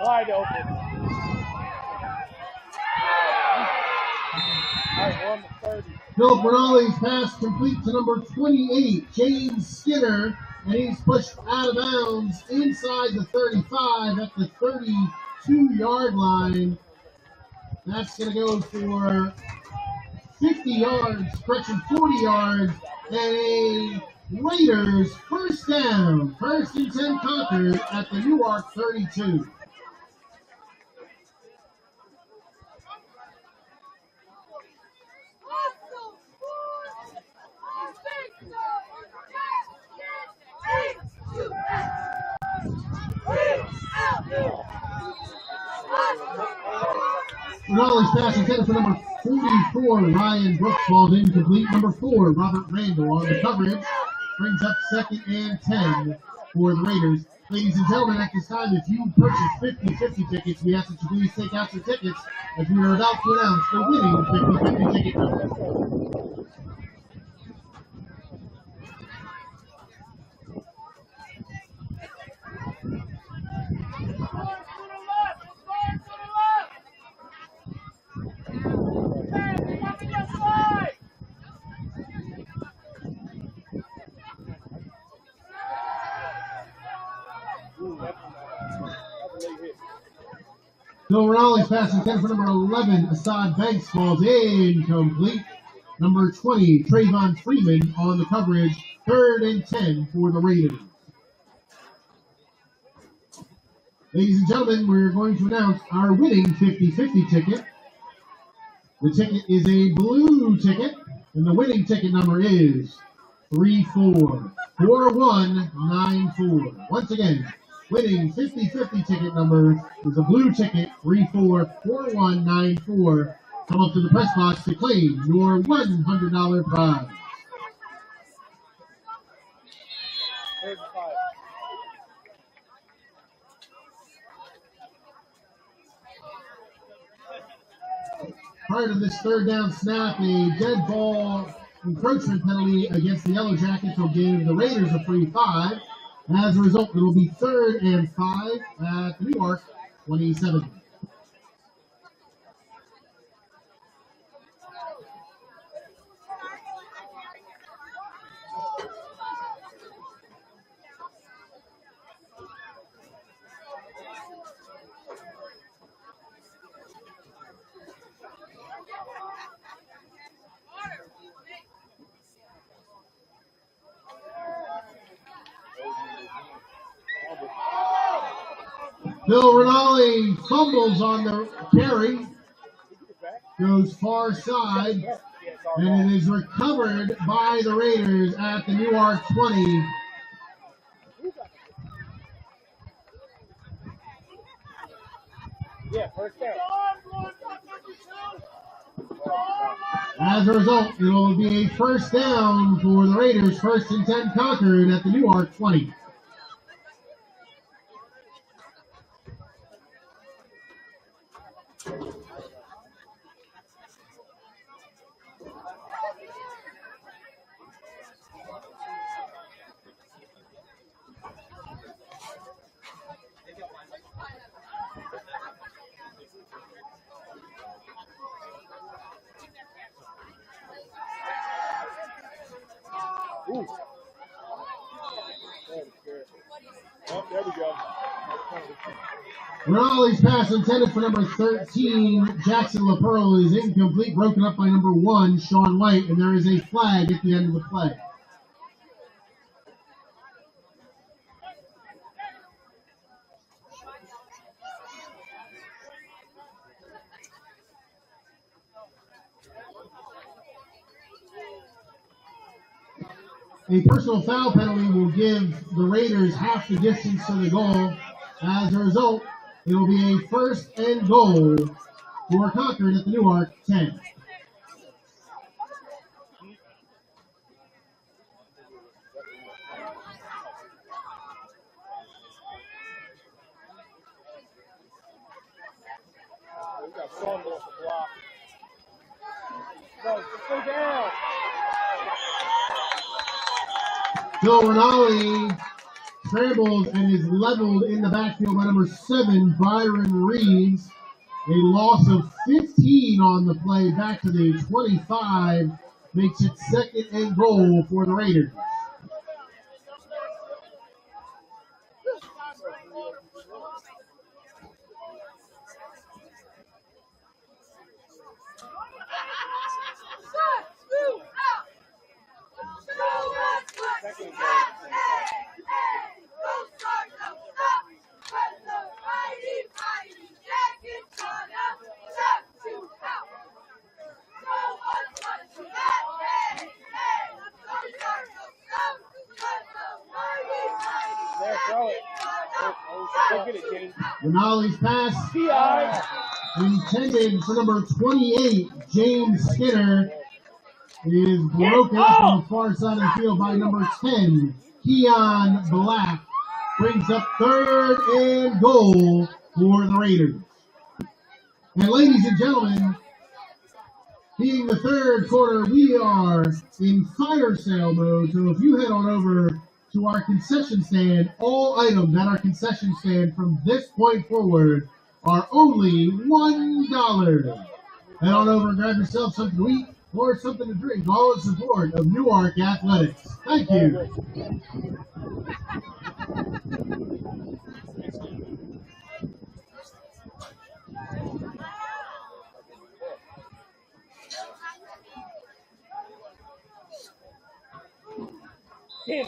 Wide open. All right, we're on the 30.
Philip Rinaldi's pass complete to number 28, James Skinner, and he's pushed out of bounds inside the 35 at the 32-yard line. That's going to go for 50 yards, correction, 40 yards, and a Raiders first down. First and 10 Concord at the Newark 32. Rinaldi's pass intended for number 44, Ryan Brooks, falls incomplete. Number 4, Robert Randall on the coverage, brings up second and 10 for the Raiders. Ladies and gentlemen, at this time, if you purchase 50-50 tickets, we ask that you please take out your tickets as we are about to announce the winning 50-50 ticket number. Bill Rinaldi's pass intended for number 11, Assad Banks, falls incomplete. Number 20, Trayvon Freeman on the coverage, third and 10 for the Raiders. Ladies and gentlemen, we're going to announce our winning 50-50 ticket. The ticket is a blue ticket, and the winning ticket number is 344194. Once again, winning 50-50 ticket number is a blue ticket, 344194. Come up to the press box to claim your $100 prize. Prior to this third down snap, a dead ball encroachment penalty against the Yellow Jackets will give the Raiders a free 5. As a result, it will be third and 5 at the Newark 27. Bill Rinaldi fumbles on the carry, goes far side, and it is recovered by the Raiders at the Newark 20.
Yeah, first down.
As a result, it will be a first down for the Raiders, first and 10 Concord at the Newark 20.
Ooh. Oh, there we go.
Rinaldi's pass intended for number 13, Jackson LaPearl, is incomplete, broken up by number 1, Sean White, and there is a flag at the end of the play. A personal foul penalty will give the Raiders half the distance to the goal. As a result, it will be a first and goal for Concord at the Newark 10.
We got Saunders off the block. No, just go down.
Phil Rinaldi scrambles and is leveled in the backfield by number 7, Byron Reeves. A loss of 15 on the play back to the 25 makes it second and goal for the Raiders.
There, throw it. Go get it, James.
Rinaldi's pass
T.I.
intended for number 28, James Skinner, is broken up on the far side of the field by number 10, Keon Black. Brings up third and goal for the Raiders. And ladies and gentlemen, being the third quarter, we are in fire sale mode. So if you head on over to our concession stand, all items at our concession stand from this point forward are only $1. Head on over and grab yourself something to eat or something to drink, all in support of Newark Athletics. Thank you.
Damn it.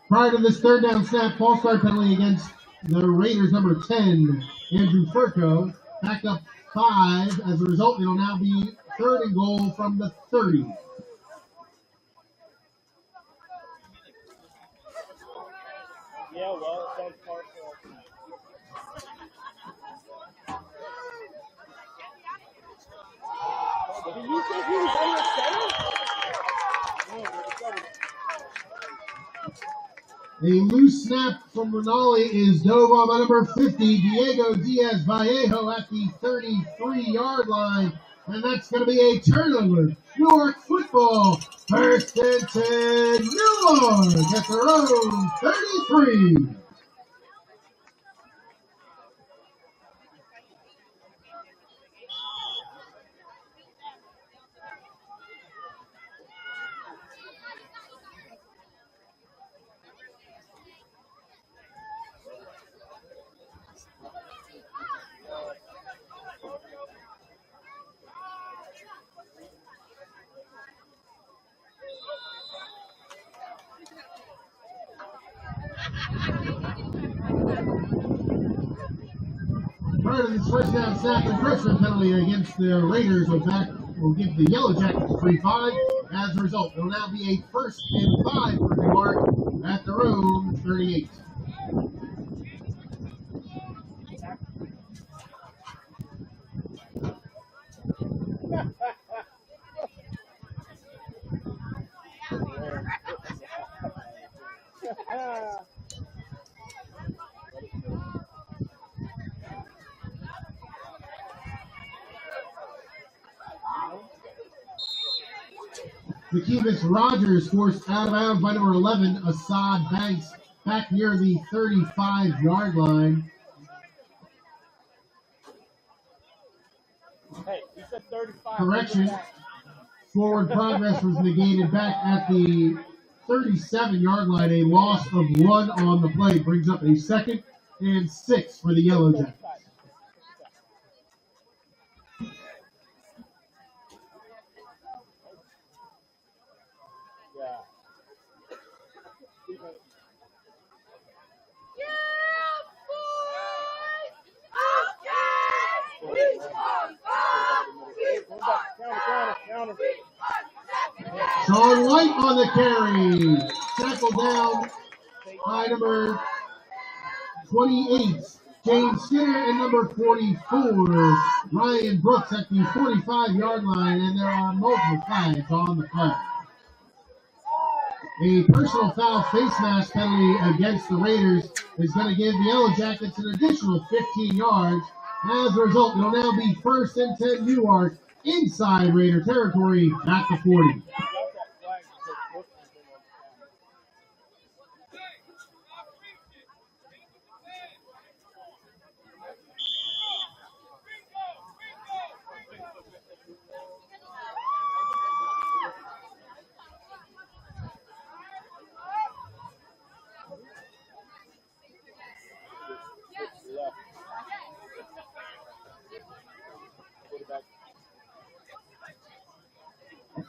Prior to this third down snap, false start penalty against the Raiders, number 10, Andrew Furco. Back up 5. As a result, it'll now be third and goal from the 30.
Yeah, well, it sounds partial. Did you think he was under center? No, it's over.
A loose snap from Rinaldi is dove on by number 50, Diego Diaz Vallejo at the 33-yard line. And that's going to be a turnover. Newark football, first and 10, Newark at their own 33. Prior to this first down snap, the personal penalty against the Raiders will give the Yellow Jackets 3-5. As a result, it will now be a first and 5 for Newark at their own 38. Zakevis Rogers forced out of bounds by number 11, Assad Banks, back near the 35-yard line.
Hey, you said 35.
Correction. Forward progress was negated back at the 37-yard line. A loss of 1 on the play brings up a second and 6 for the Yellow Jackets. on the carry. Tackled down by number 28, James Skinner, and number 44, Ryan Brooks at the 45-yard line, and there are multiple flags on the play. A personal foul face mask penalty against the Raiders is going to give the Yellow Jackets an additional 15 yards. As a result, it'll now be 1st and 10 Newark inside Raider territory at the 40.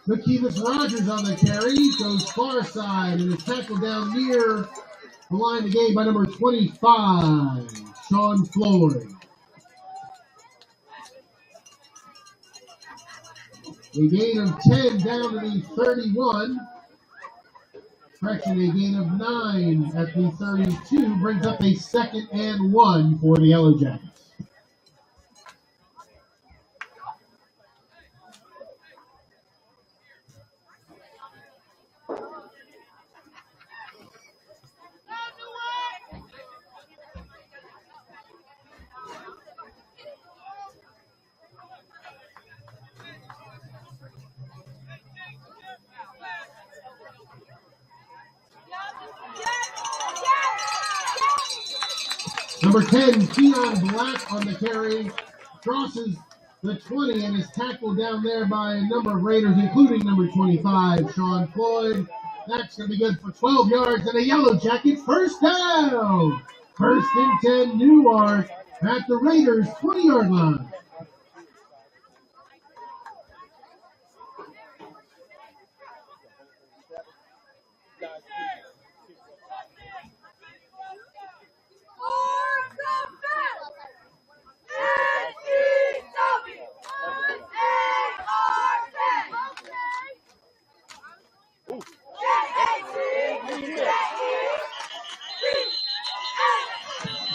McKeevis Rogers on the carry, goes far side and is tackled down near the line of game by number 25, Sean Floyd. A gain of 10 down to the 31. Correction, a gain of 9 at the 32 brings up a 2nd and 1 for the Yellow Jackets. Number 10, Keon Black on the carry, crosses the 20 and is tackled down there by a number of Raiders, including number 25, Sean Floyd. That's going to be good for 12 yards and a Yellow Jackets first down. 1st and 10 Newark at the Raiders 20-yard line.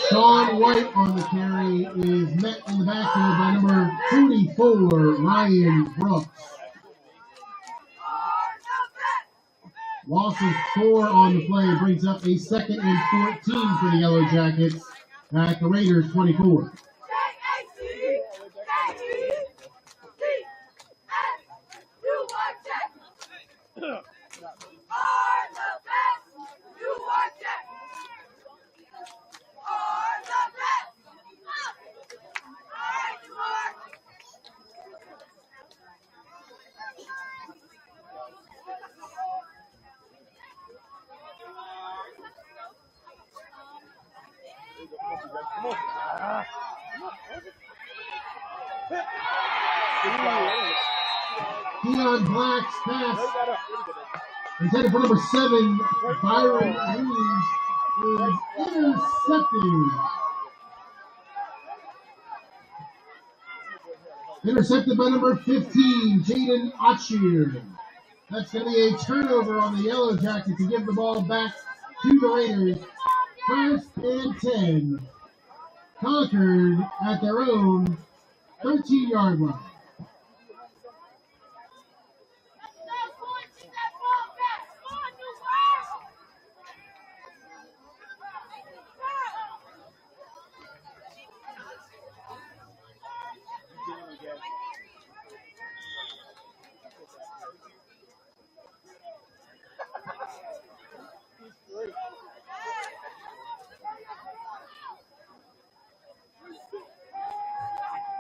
Sean White on the carry is met in the backfield by number 44, Ryan Brooks. Loss of 4 on the play brings up a 2nd and 14 for the Yellow Jackets at the Raiders 24. Keon Black's pass is headed for number 7, Byron Hughes, is intercepted. Intercepted by number 15, Jaden Ochir. That's going to be a turnover on the Yellow Jackets to give the ball back to the Raiders. 1st and 10. Concord at their own 13-yard line.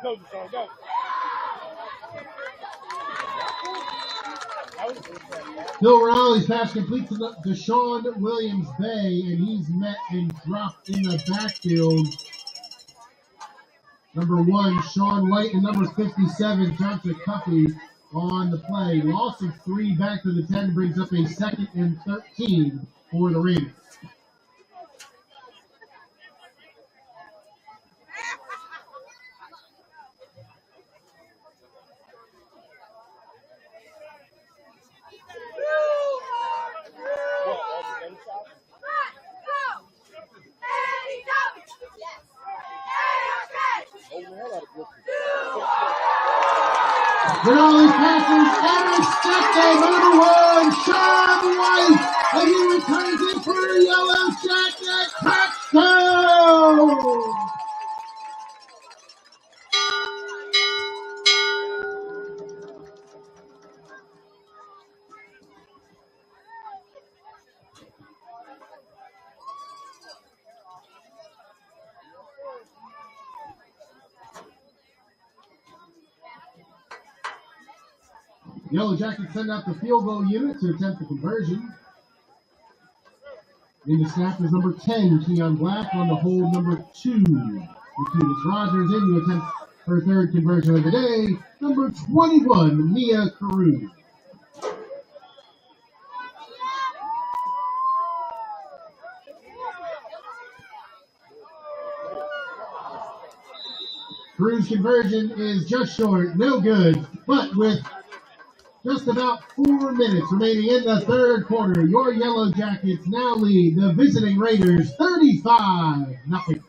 Go, Deshaun, go.
Phil Rowley's pass complete to Deshaun Williams Bay, and he's met and dropped in the backfield. Number 1, Sean White, and number 57, Johnson Cuffey on the play. Loss of 3 back to the 10 brings up a 2nd and 13 for the Raiders. Rinaldi passes intercepted by number 1, Sean White, and he returns it for a Yellow Jacket touchdown! Yellow Jackets send out the field goal unit to attempt the conversion. In the snap is number 10, Keon Black, on the hold number 2. Nikitas Rogers in to attempt her third conversion of the day, number 21, Mia Carew. Carew's conversion is just short, no good, but with just about 4 minutes remaining in the third quarter, your Yellow Jackets now lead the visiting Raiders 35-0.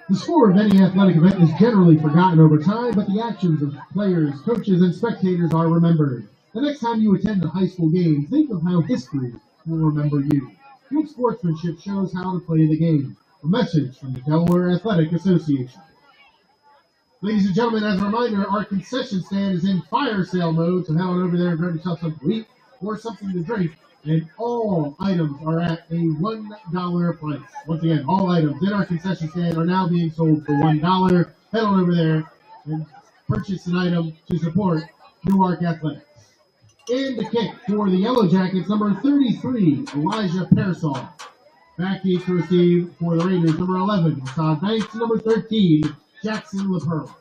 The score of any athletic event is generally forgotten over time, but the actions of players, coaches, and spectators are remembered. The next time you attend a high school game, think of how history will remember you. Good sportsmanship shows how to play the game. A message from the Delaware Athletic Association. Ladies and gentlemen, as a reminder, our concession stand is in fire sale mode, so head on over there and grab yourself something to eat or something to drink. And all items are at a $1 price. Once again, all items in our concession stand are now being sold for $1. Head on over there and purchase an item to support Newark Athletics. And the kick for the Yellow Jackets, number 33, Elijah Pearsall. Back deep to receive for the Raiders, number 11, Todd Banks, number 13, Jackson LaPearl.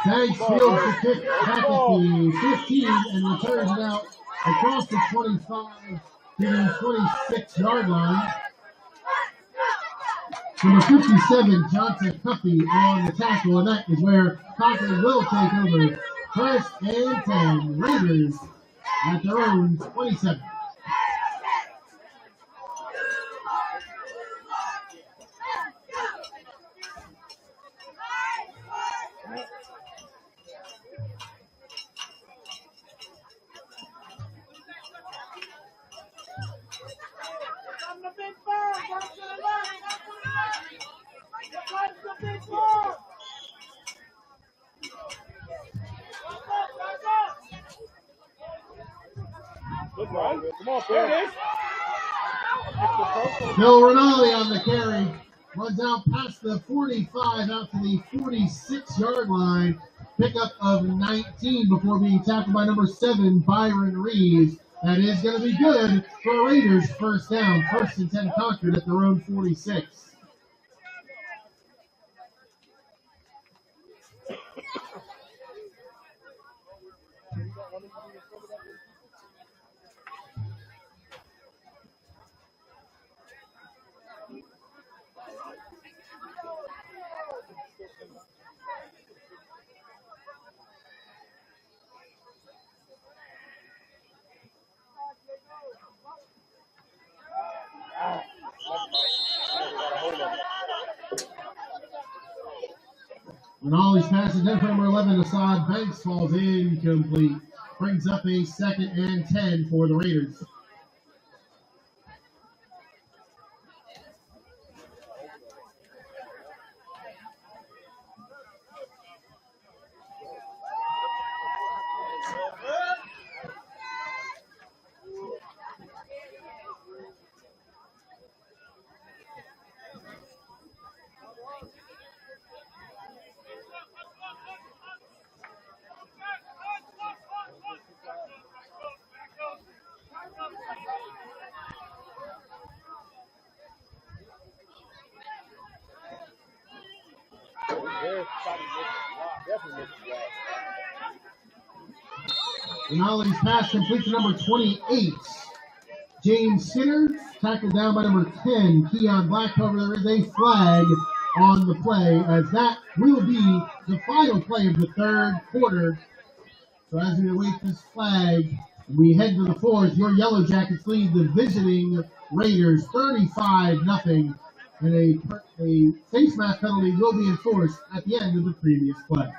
Banks fields the kick back at the 15 and returns it out across the 25 to the 26-yard line. Number 57, Johnson Cuffey on the tackle, and that is where Concord will take over. First and 10, Raiders at their own 27.
Good run. Come on, there it is.
Phil Rinaldi on the carry. Runs out past the 45, out to the 46-yard line. Pickup of 19 before being tackled by number 7, Byron Reeves. That is going to be good for Raiders. First down, first and 10 Concord at their own 46. Rinaldi's pass is in for number 11, Assad Banks, falls incomplete. Brings up a second and 10 for the Raiders.
Shot he missed a lot. Definitely missed a lot.
Denali's pass complete to number 28. James Skinner, tackled down by number 10, Keon Black. However, there is a flag on the play, as that will be the final play of the third quarter. So as we await this flag, we head to the fourth. Your Yellow Jackets lead the visiting Raiders 35-0, and a face mask penalty will be enforced at the end of the previous play.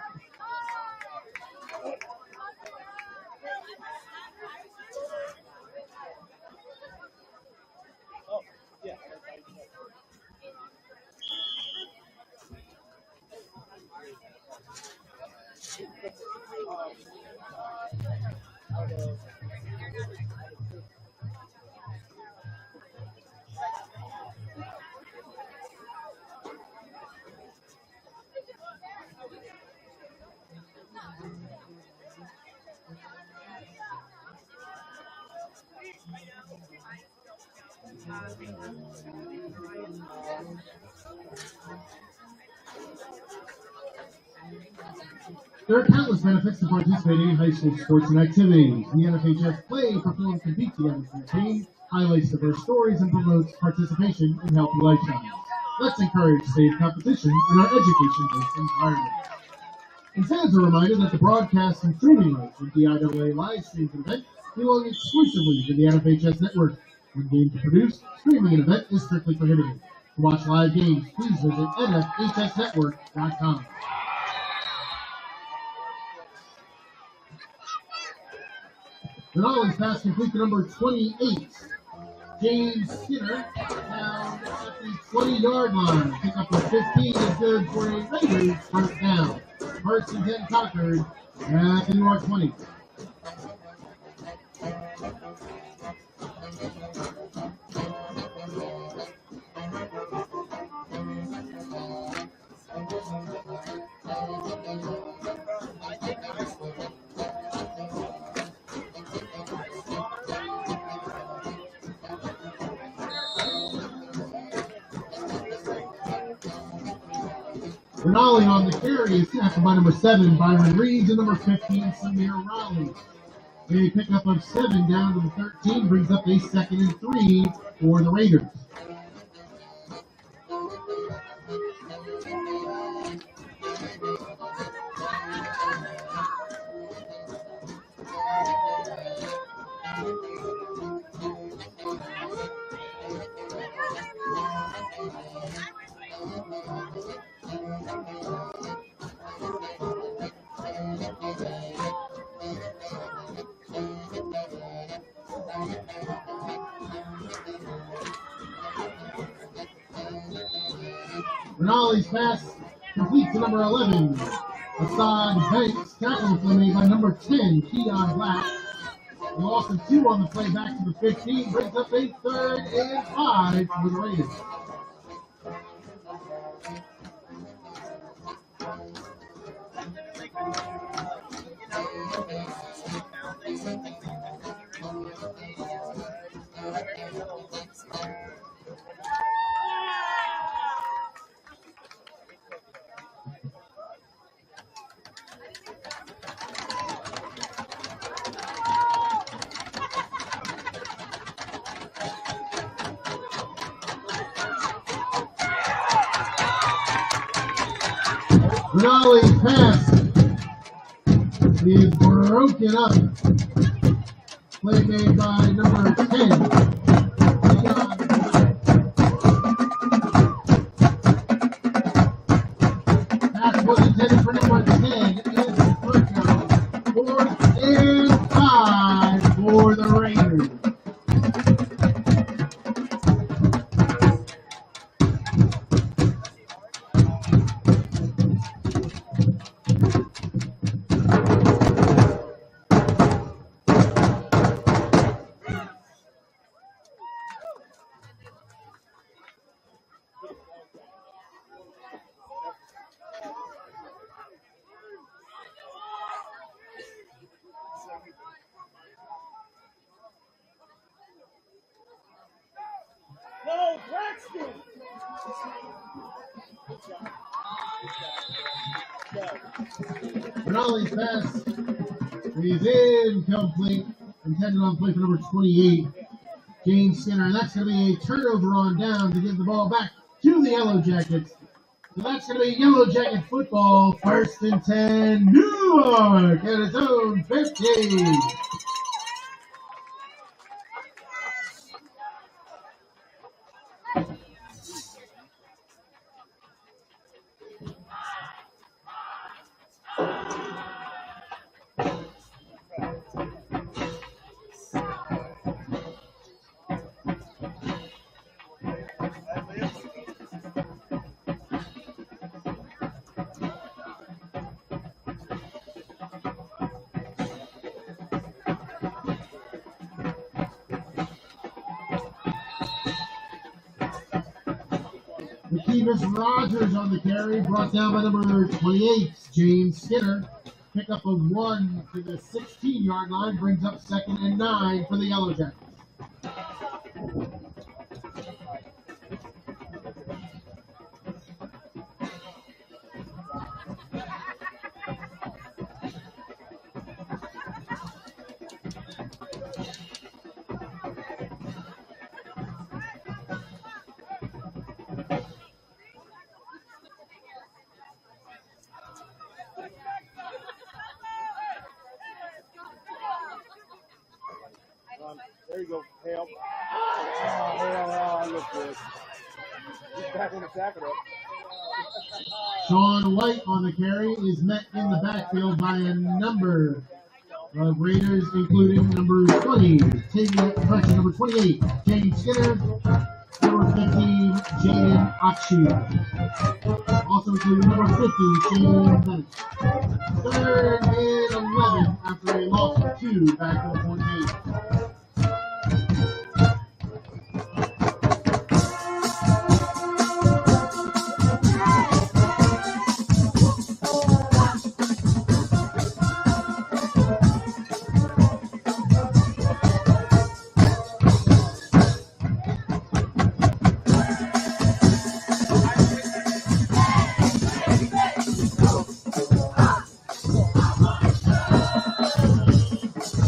There are countless benefits to participating in high school sports and activities. The NFHS Play, Perform, Compete Together campaign highlights diverse stories and promotes participation in healthy lifestyles. Let's encourage safe competition in our education-based environment. And fans are reminded that the broadcast and streaming rights of the IAA live streams an event belong exclusively to the NFHS network. When games are produced, streaming an event is strictly prohibited. To watch live games, please visit nfhsnetwork.com. Denali's pass complete to number 28. James Skinner down at the 20-yard line. Pick up a 15 is good for a Raiders first down. First and 10 Concord at the Newark 20. Denali on the carry is tackled by number 7, Byron Reeves, and number 15, Samir Rowley. A pickup of 7 down to the 13 brings up a 2nd and 3 for the Raiders. Denali's pass complete to number 11. Assad Banks, tackle play made by number 10, Keon Black. A loss of 2 on the play back to the 15, brings up a 3rd and 5 for the Raiders. Denali's pass is broken up. Play made by number 10. Pass was intended for number 10. It is broken up. 4th and 5 for the Raiders. Rinaldi's pass is incomplete. Intended on play for number 28, James Skinner. And that's going to be a turnover on down to give the ball back to the Yellow Jackets. So that's going to be Yellow Jacket football. 1st and 10, Newark at its own 15. Kevis Rogers on the carry, brought down by number 28, James Skinner. Pickup of 1 to the 16-yard line, brings up 2nd and 9 for the Yellow Jackets.
There you go, Hale. Oh, Hale, look good. He's back on the tackle up.
Sean White on the carry is met in the backfield by a number of Raiders, including number 20, number 28, James Skinner, number 15, Jaden Akshu. Also including number 50, Jaden Bennett. 3rd and 11 after a loss of 2 back to the 48.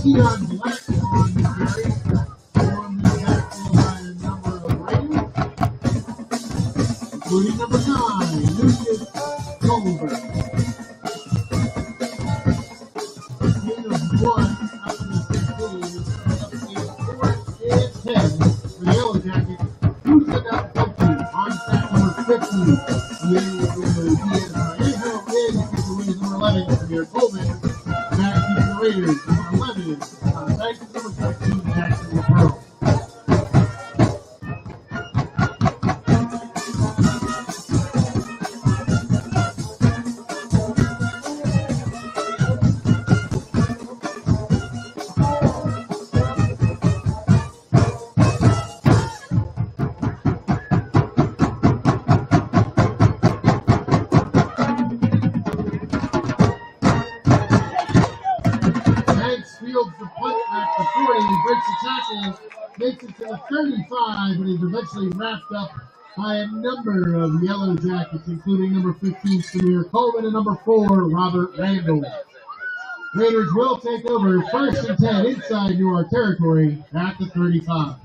Keon Black on the carry, formed the backfield by a number of Raiders, including number 9, Lucas Goldberg. Gain of 1 after the 15 is up to 4th and 10 for the Yellow Jackets. Who took out Duncan on sack number 50? He had Vallejo in number 11, Samir Coleman. Back to the Raiders, number 11, back to number 13, Jackson LaPearl. Fields the punt at the 40, breaks the tackle, makes it to the 35, and is eventually wrapped up by a number of Yellow Jackets, including number 15, Samir Coleman, and number 4, Robert Randall. Raiders will take over 1st and 10 inside Newark territory at the 35.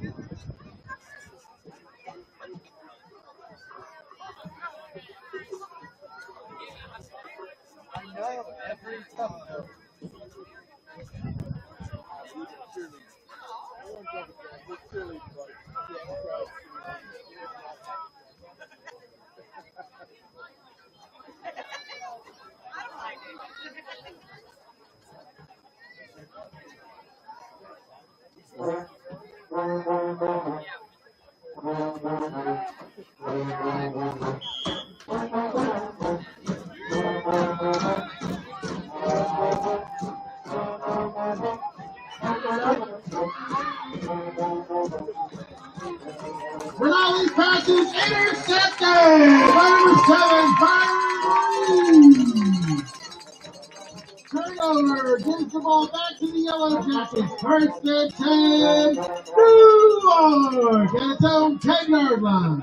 Rinaldi's pass is intercepted by number 7, Byron. Turnover gives the ball back to the Yellow Jackets. 1st and 10, Newark at its own 10-yard line.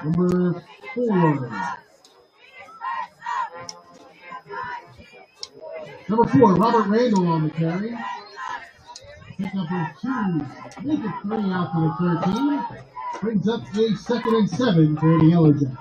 Number 4. Number 4, Robert Randall on the carry. Pick up a 2. Make it 3 out to the 13. Brings up a 2nd and 7 for the Yellow Jackets.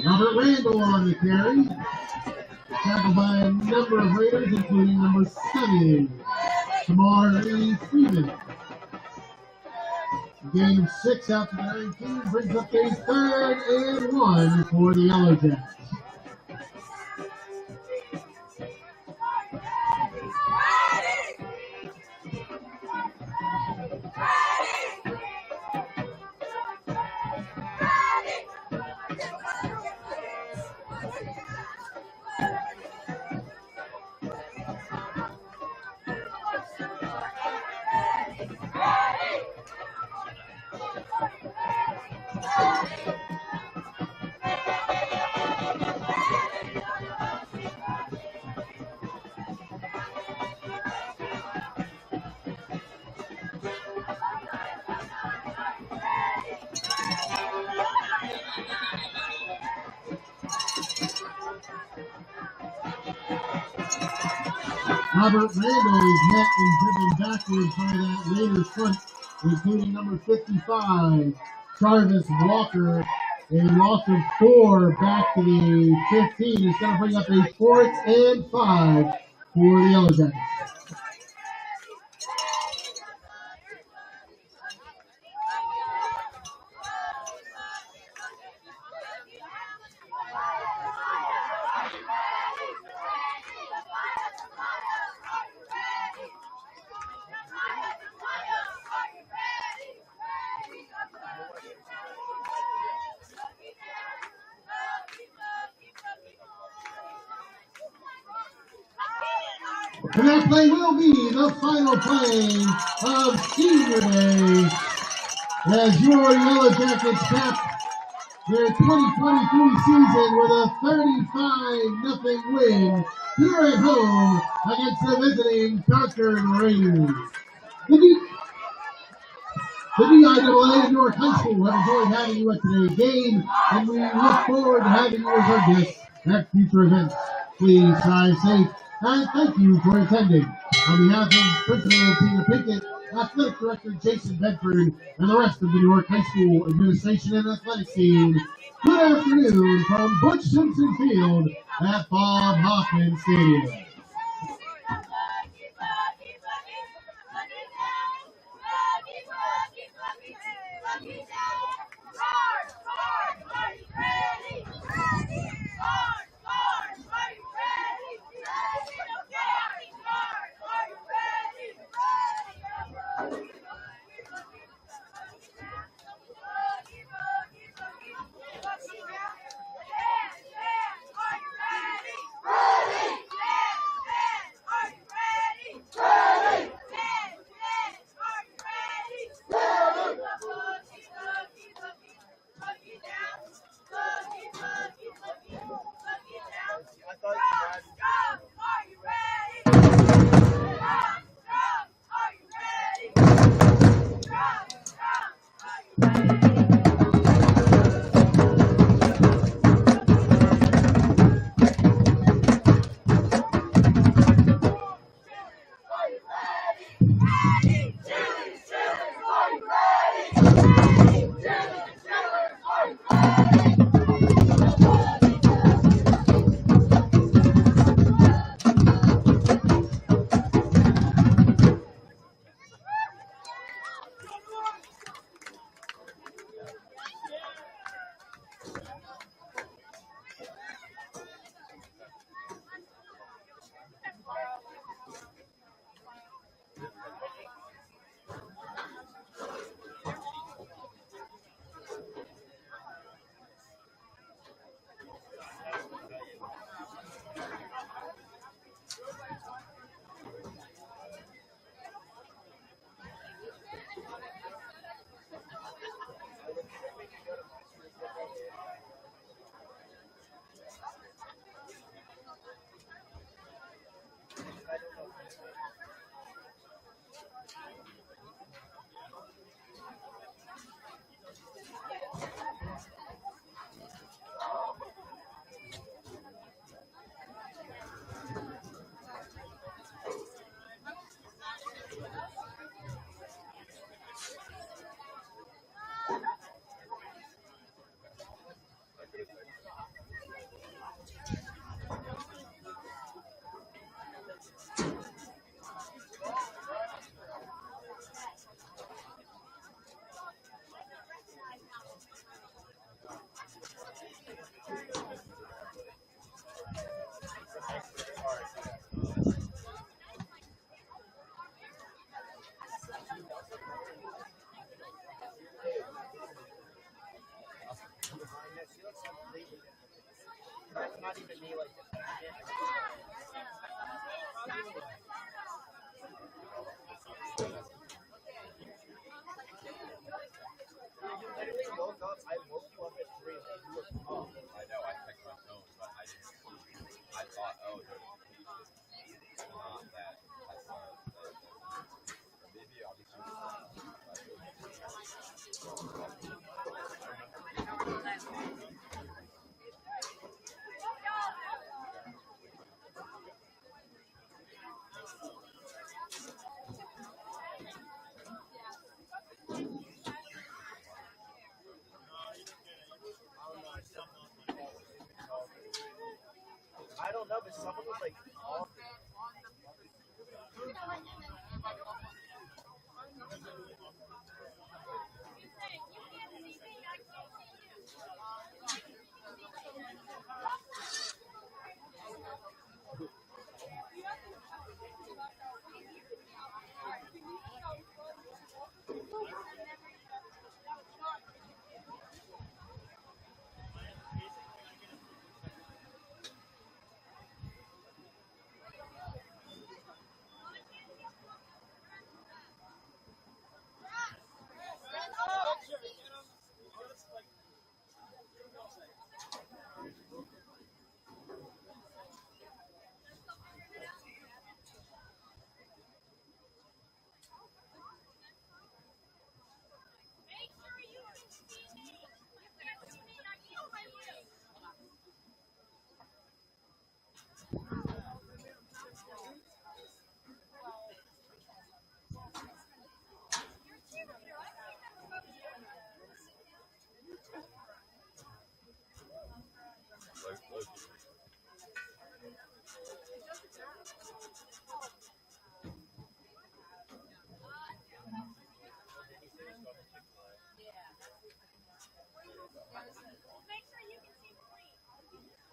Robert Randall on the carry. Tackled by a number of Raiders, including number 7, Tamar Lee Freeman. Gain of 6 out to the 19 brings up a 3rd and 1 for the Yellow Jackets. Robert Randall is met and driven backwards by that Raiders front, including number 55, Jarvis Walker. A loss of 4 back to the 15 is going to bring up a 4th and 5 for the Yellow Jackets. And that play will be the final play of Senior Day as your Yellow Jackets cap their 2023 season with a 35-0 win here at home against the visiting Concord Raiders. The DIAA Newark High School have enjoyed having you at today's game, and we look forward to having you as our guests at future events. Please drive safe, and thank you for attending. On behalf of Principal Tina Pinkett, Athletic Director Jason Bedford, and the rest of the Newark High School administration and athletics team, good afternoon from Butch Simpson Field at Bob Hoffman Stadium.
I don't know, but someone was like, oh,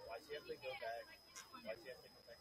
why she have to go back? Why she have to go back?